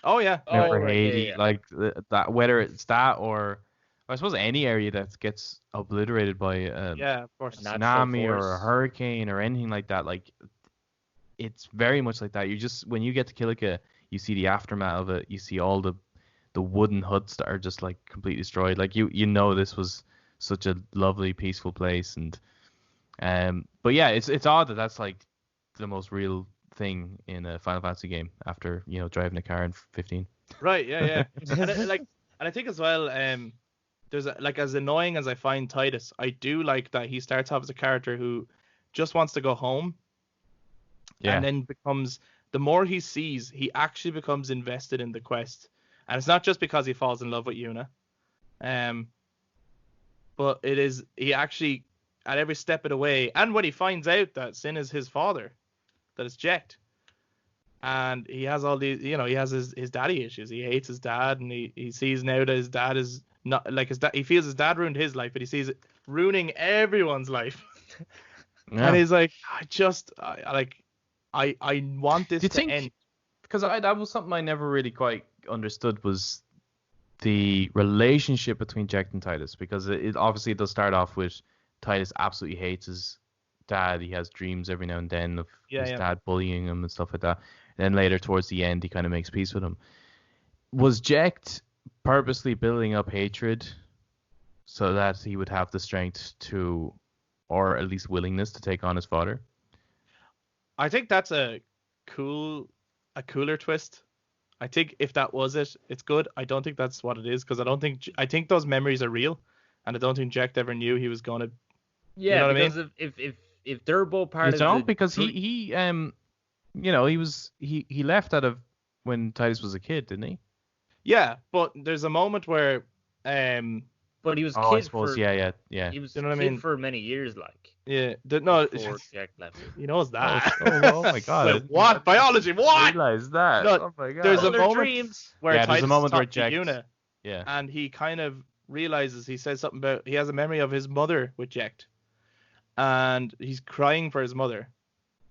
S1: Oh yeah.
S3: Remember Haiti,
S2: yeah.
S3: like that. Whether it's that or I suppose any area that gets obliterated by
S1: of course.
S3: tsunami or a hurricane or anything like that, like it's very much like that. You just when you get to Kilika, you see the aftermath of it. You see all the wooden huts that are just like completely destroyed. Like this was such a lovely, peaceful place, and but yeah, it's odd that that's like the most real thing in a Final Fantasy game after driving a car in 15.
S1: Right, yeah. and I think as well, there's as annoying as I find Titus, I do like that he starts off as a character who just wants to go home, and then the more he sees, he actually becomes invested in the quest, and it's not just because he falls in love with Yuna, but he actually at every step of the way, and when he finds out that Sin is his father, that it's Jecht. And he has all these, he has his daddy issues. He hates his dad, and he sees now that his dad is not like his dad. He feels his dad ruined his life, but he sees it ruining everyone's life.
S3: Yeah.
S1: And he's like, I want this to end.
S3: Because that was something I never really quite understood was the relationship between Jecht and Titus, because it obviously does start off with Titus absolutely hates his dad. He has dreams every now and then of his dad bullying him and stuff like that. And then later towards the end, he kind of makes peace with him. Was Jecht purposely building up hatred so that he would have the strength to, or at least willingness to take on his father?
S1: I think that's a cooler twist. I think if that was it, it's good. I don't think that's what it is, because I think those memories are real. and I don't think Jack ever knew he was going to.
S2: Yeah,
S1: You know what I
S2: because if they're both part
S3: You
S2: of
S3: don't,
S2: the
S3: because he he left out of when Titus was a kid, didn't he?
S1: Yeah, but there's a moment where
S2: but he was
S3: Oh, I
S2: kid
S3: suppose,
S2: for
S3: yeah.
S2: he was
S1: You know what I
S2: kid
S1: mean?
S2: for many years, like
S1: no,
S2: before Jack left.
S1: he knows that.
S3: Oh my god!
S1: Wait, what? Biology? What?
S3: Realize that?
S1: No,
S3: Oh my god!
S1: there's a
S2: All their
S1: moment
S2: dreams.
S1: where
S3: Yeah, there's a
S1: Titus
S3: moment
S1: is
S3: where
S1: talking to
S3: Jack-
S1: Yuna,
S3: Yeah.
S1: and he kind of realizes, he says something about, he has a memory of his mother with Jack, and he's crying for his mother,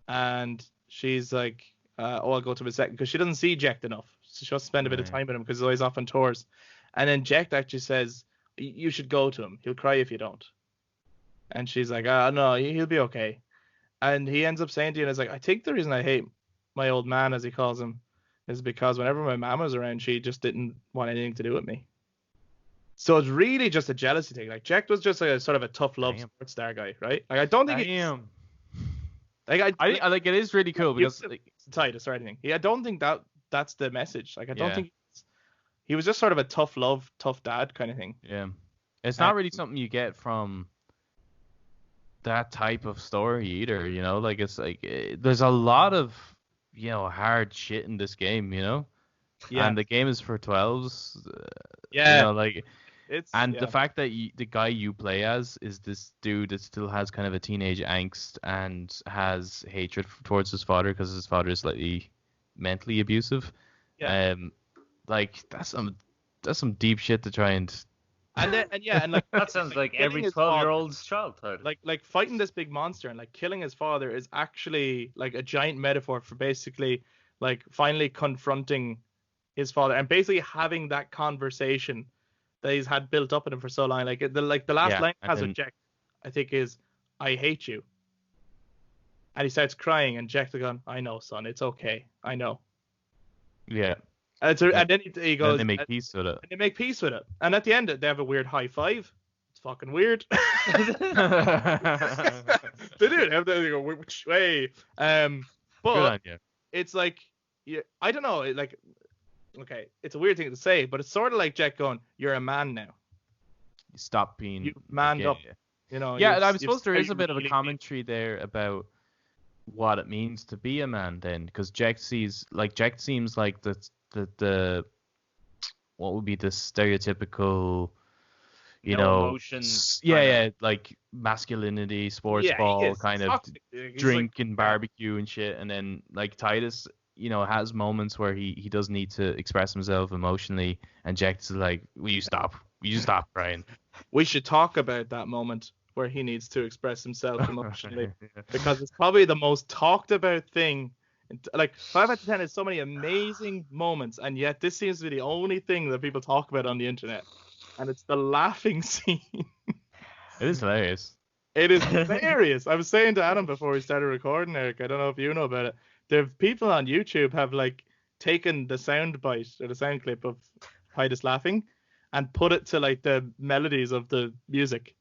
S1: and she's like, I'll go to him in a second, because she doesn't see Jack enough, so she wants to spend a bit of
S3: Right.
S1: time with him because he's always off on tours, and then Jack actually says, you should go to him, he'll cry if you don't, and she's like, no, he'll be okay, and he ends up saying to you, and it's like, I think the reason I hate my old man, as he calls him, is because whenever my mom was around, she just didn't want anything to do with me. So it's really just a jealousy thing. Like, Jack was just like a sort of a tough love
S3: Damn.
S1: sports star guy, right? Like, I don't think
S3: Damn.
S1: like
S3: I like it is really cool because like,
S1: Titus or anything. I don't think that's the message. Like, I don't
S3: Yeah.
S1: think he was just sort of a tough love, tough dad kind of thing.
S3: yeah, it's not really something you get from that type of story either. You know, like it's like there's a lot of hard shit in this game. You know,
S1: Yeah,
S3: and the game is for 12s.
S1: yeah.
S3: You know, like.
S1: It's
S3: And
S1: yeah.
S3: the fact that the guy you play as is this dude that still has kind of a teenage angst and has hatred towards his father because his father is slightly mentally abusive.
S1: Yeah.
S3: Like that's some deep shit to try and.
S1: And like
S2: That sounds like
S1: killing
S2: every
S1: his father,
S2: 12-year-old's childhood.
S1: like fighting this big monster and like killing his father is actually like a giant metaphor for basically like finally confronting his father and basically having that conversation that he's had built up in him for so long. Like the last
S3: Yeah,
S1: line he
S3: and
S1: has
S3: then-
S1: with Jack, I think, is, "I hate you," and he starts crying, and Jack's going, "I know, son, it's okay, I know."
S3: Yeah.
S1: And then he goes,
S3: And they make peace with it.
S1: and they make peace with it, and at the end they have a weird high five. It's fucking weird. They do. They go which way.
S3: Good
S1: But
S3: on you.
S1: it's like, yeah, I don't know. Like, okay, it's a weird thing to say, but it's sort of like Jack going, "You're a man now.
S3: Stop being.
S1: You've manned
S3: yeah,
S1: up."
S3: yeah.
S1: You know.
S3: Yeah,
S1: you've-
S3: I
S1: you've
S3: suppose there is a
S1: started
S3: bit of a
S1: really-
S3: commentary there about what it means to be a man then, because Jack seems like the what would be the stereotypical, you
S2: No
S3: know,
S2: emotions,
S3: yeah, like masculinity, sports
S1: Yeah, he
S3: ball,
S1: is.
S3: kind
S1: He's
S3: of
S1: toxic. He's
S3: drink
S1: like-
S3: and barbecue and shit, and then like Titus, has moments where he does need to express himself emotionally, and Jack's like, will you stop, Brian?
S1: We should talk about that moment where he needs to express himself emotionally, because it's probably the most talked about thing. Like 5 out of 10 is so many amazing moments, and yet this seems to be the only thing that people talk about on the internet, and it's the laughing scene.
S3: It is hilarious.
S1: It is hilarious. I was saying to Adam before we started recording, Eric, I don't know if you know about it. There people on YouTube have like taken the sound bite or the sound clip of Titus laughing and put it to like the melodies of the music.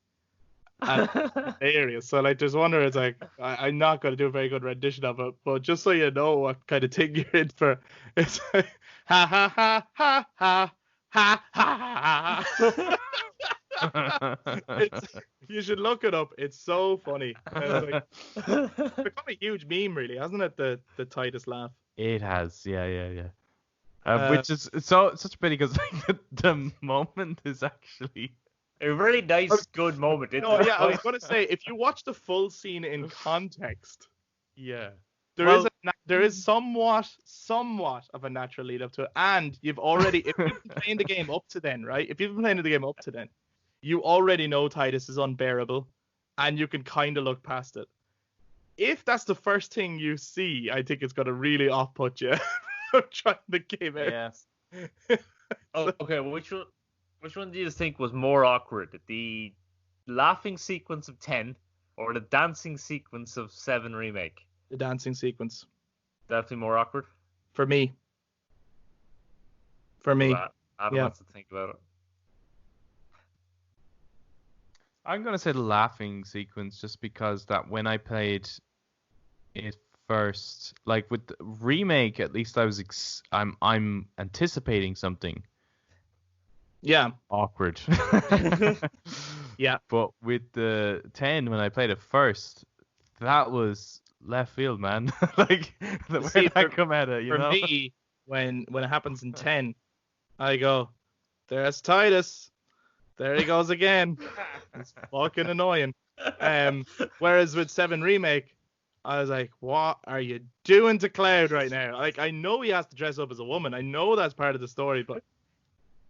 S1: And it's hilarious. So like, just wonder, it's like I'm not going to do a very good rendition of it, but just so you know what kind of thing you're in for, it's like ha ha ha ha ha ha ha ha. You should look it up. It's so funny. It's become a huge meme, really, hasn't it? The Titus laugh.
S3: It has, yeah. Which is such a pity because like, the moment is actually.
S2: a really nice, good moment.
S1: No, yeah, I was going to say, if you watch the full scene in context,
S3: Yeah.
S1: there is somewhat of a natural lead up to it, and if you've been playing the game up to then, right? If you've been playing the game up to then, you already know Titus is unbearable, and you can kind of look past it. If that's the first thing you see, I think it's going to really off-put you from trying the game out.
S3: Yeah.
S2: Okay, well, which one do you think was more awkward? The laughing sequence of 10 or the dancing sequence of 7 Remake?
S1: The dancing sequence.
S2: Definitely more awkward.
S1: For me.
S2: Adam
S1: Yeah.
S2: wants to think about it.
S3: I'm gonna say the laughing sequence just because that when I played it first, like with the remake, at least I was I'm anticipating something
S1: Yeah.
S3: awkward.
S1: Yeah.
S3: But with the 10, when I played it first, that was left field, man. Like, where
S1: See,
S3: did that come out of, you
S1: for
S3: know?
S1: me, when it happens in 10, I go, there's Titus. There he goes again. It's fucking annoying. Whereas with 7 Remake, I was like, what are you doing to Cloud right now? Like, I know he has to dress up as a woman. I know that's part of the story, but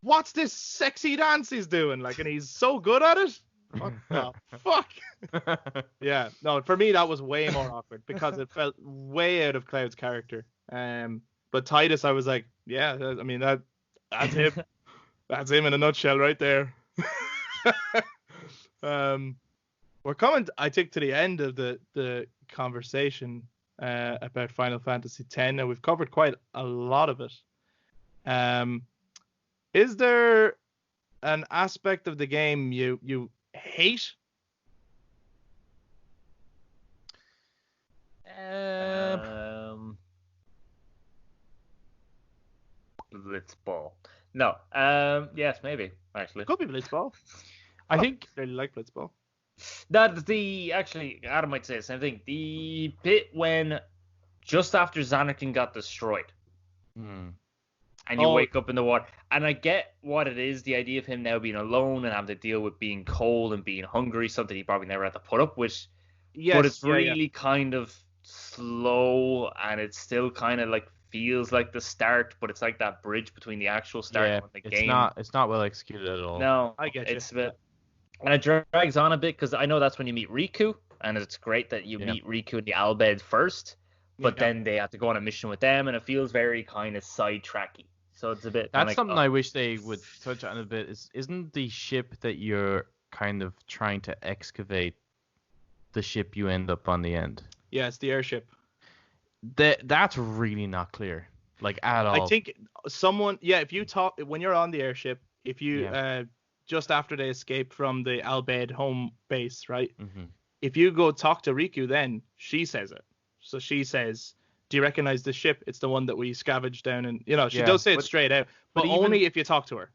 S1: what's this sexy dance he's doing? Like, and he's so good at it. What the fuck? Yeah, no, for me that was way more awkward because it felt way out of Cloud's character. But Titus, I was like, yeah, I mean that's him. That's him in a nutshell right there. We're coming, I think, to the end of the conversation about Final Fantasy X, and we've covered quite a lot of it. Is there an aspect of the game you hate?
S2: Blitz ball. No. Yes, maybe actually.
S1: Could be Blitzball.
S3: I think
S1: I really like Blitzball.
S2: That's actually Adam might say the same thing. The bit when just after Xanarkand got destroyed, and you wake up in the water, and I get what it is. The idea of him now being alone and having to deal with being cold and being hungry, something he probably never had to put up with.
S1: Yes,
S2: but it's really kind of slow, and it still kind of like feels like the start, but it's like that bridge between the actual start and the game.
S3: It's not well executed at all.
S2: No,
S1: I get you.
S2: it's a bit, and it drags on a bit because I know that's when you meet Riku, and it's great that you meet Riku in the Albed first, but then they have to go on a mission with them, and it feels very kind of sidetracky. So it's a bit.
S3: That's something I wish they would touch on a bit. Isn't the ship that you're kind of trying to excavate the ship you end up on the end?
S1: Yeah, it's the airship.
S3: That's really not clear, like at all.
S1: I think someone, if you talk when you're on the airship, if you just after they escape from the Albed home base, right?
S3: Mm-hmm.
S1: If you go talk to Riku, then she says it. So she says, "Do you recognize the ship? It's the one that we scavenged down." And she does say it straight out, but only if you talk to her.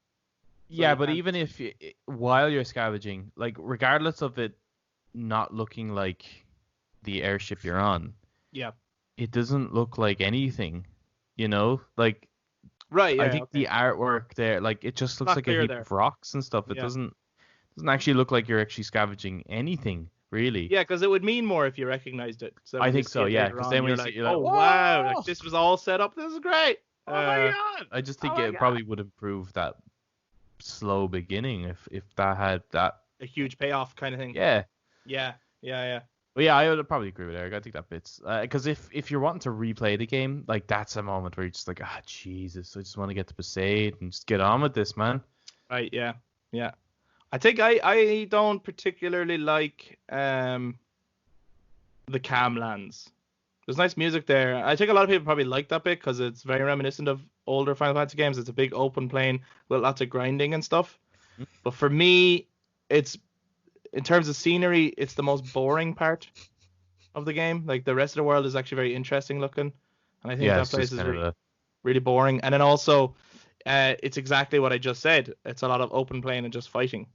S3: So but even if while you're scavenging, like regardless of it not looking like the airship you're on, it doesn't look like anything, like
S1: right.
S3: I think the artwork there, like it just looks like a heap of rocks and stuff. It doesn't actually look like you're actually scavenging anything, really.
S1: Yeah, because it would mean more if you recognized it. So
S3: I think so, yeah. Because then when you're like,
S1: oh wow, like this was all set up. This is great.
S3: Oh my god! I just think it probably would improve that slow beginning if that had that
S1: a huge payoff kind of thing.
S3: Yeah.
S1: But
S3: yeah, I would probably agree with Eric. I think that bits because if you're wanting to replay the game, like that's a moment where you're just like, Jesus, I just want to get to Besaid and just get on with this, man.
S1: Right. Yeah. I think I don't particularly like the Camlands. There's nice music there. I think a lot of people probably like that bit because it's very reminiscent of older Final Fantasy games. It's a big open plain with lots of grinding and stuff. Mm-hmm. But for me, it's in terms of scenery, it's the most boring part of the game. Like the rest of the world is actually very interesting looking, and I think that place is really boring. And then also, it's exactly what I just said. It's a lot of open plain and just fighting.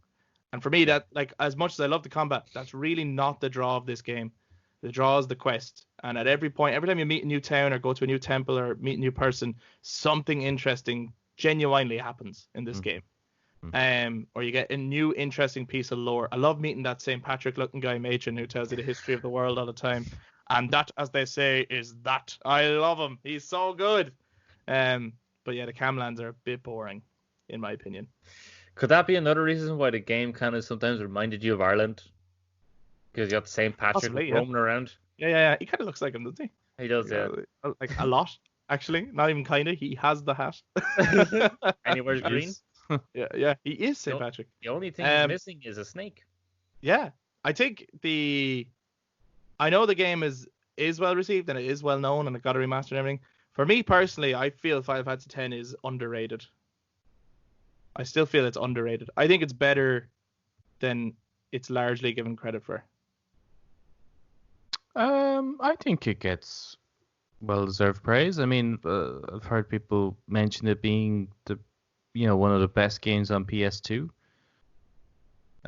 S1: And for me, that like as much as I love the combat, that's really not the draw of this game. The draw is the quest. And at every point, every time you meet a new town or go to a new temple or meet a new person, something interesting genuinely happens in this game. Or you get a new interesting piece of lore. I love meeting that St. Patrick looking guy Machen who tells you the history of the world all the time. And that, as they say, is that. I love him. He's so good. But yeah, the Camlands are a bit boring, in my opinion.
S2: Could that be another reason why the game kind of sometimes reminded you of Ireland? Because you got the St. Patrick roaming around.
S1: Yeah. He kind of looks like him, doesn't he?
S2: He does, yeah.
S1: Like a lot, actually. Not even kind of. He has the hat.
S2: And he wears green.
S1: Yeah, he is St. Patrick.
S2: The only thing he's missing is a snake.
S1: Yeah, I think I know the game is well received and it is well known and it got a remaster and everything. For me personally, I feel Final Fantasy X is underrated. I still feel it's underrated. I think it's better than it's largely given credit for.
S3: I think it gets well-deserved praise. I mean, I've heard people mention it being one of the best games on PS2.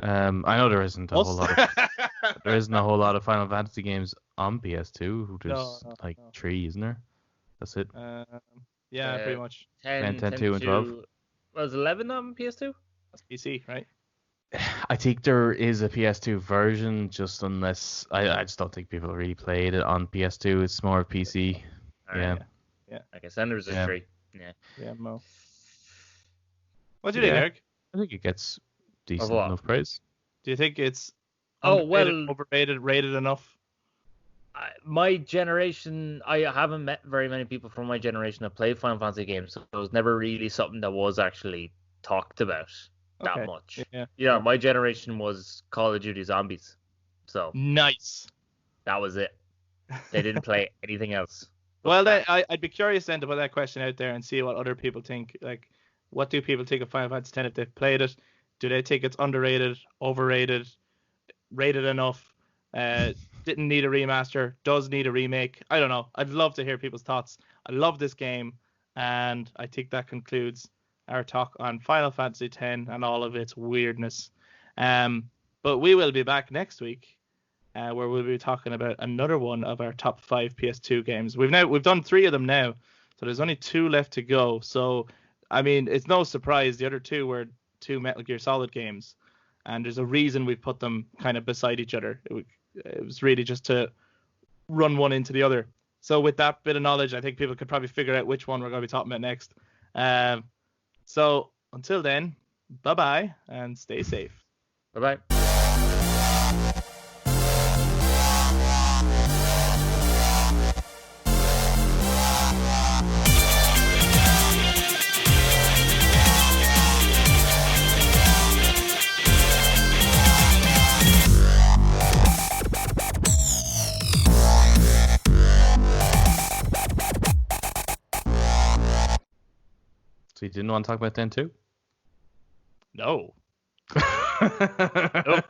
S3: I know there isn't a whole lot of Final Fantasy games on PS2. There's like 3, isn't there? That's it.
S1: Yeah, pretty much.
S2: 10,
S3: 10, 2, and 12.
S2: Was 11 on PS2?
S1: That's PC, right?
S3: I think there is a PS2 version, just unless I just don't think people really played it on PS2. It's more of PC. Yeah.
S2: I guess then there's a 3.
S1: Yeah, Mo. What do you think, Eric?
S3: I think it gets decent enough praise.
S1: Do you think it's overrated, rated enough?
S2: My generation, I haven't met very many people from my generation that play Final Fantasy games, so it was never really something that was actually talked about that much. Yeah, my generation was Call of Duty Zombies. So
S1: nice.
S2: That was it. They didn't play anything else.
S1: Well, I'd be curious then to put that question out there and see what other people think. Like, what do people think of Final Fantasy X if they've played it? Do they think it's underrated, overrated, rated enough? Didn't need a remaster, does need a remake? I don't know. I'd love to hear people's thoughts. I love this game, and I think that concludes our talk on Final Fantasy X and all of its weirdness. But we will be back next week, where we'll be talking about another one of our top 5 PS2 games. We've done 3 of them now, so there's only 2 left to go. So, I mean, it's no surprise the other 2 were 2 Metal Gear Solid games, and there's a reason we put them kind of beside each other. It was really just to run one into the other. So with that bit of knowledge, I think people could probably figure out which one we're going to be talking about next. So until then, bye-bye and stay safe.
S2: Bye-bye.
S3: So you didn't want to talk about 10 too?
S1: No.
S2: Nope.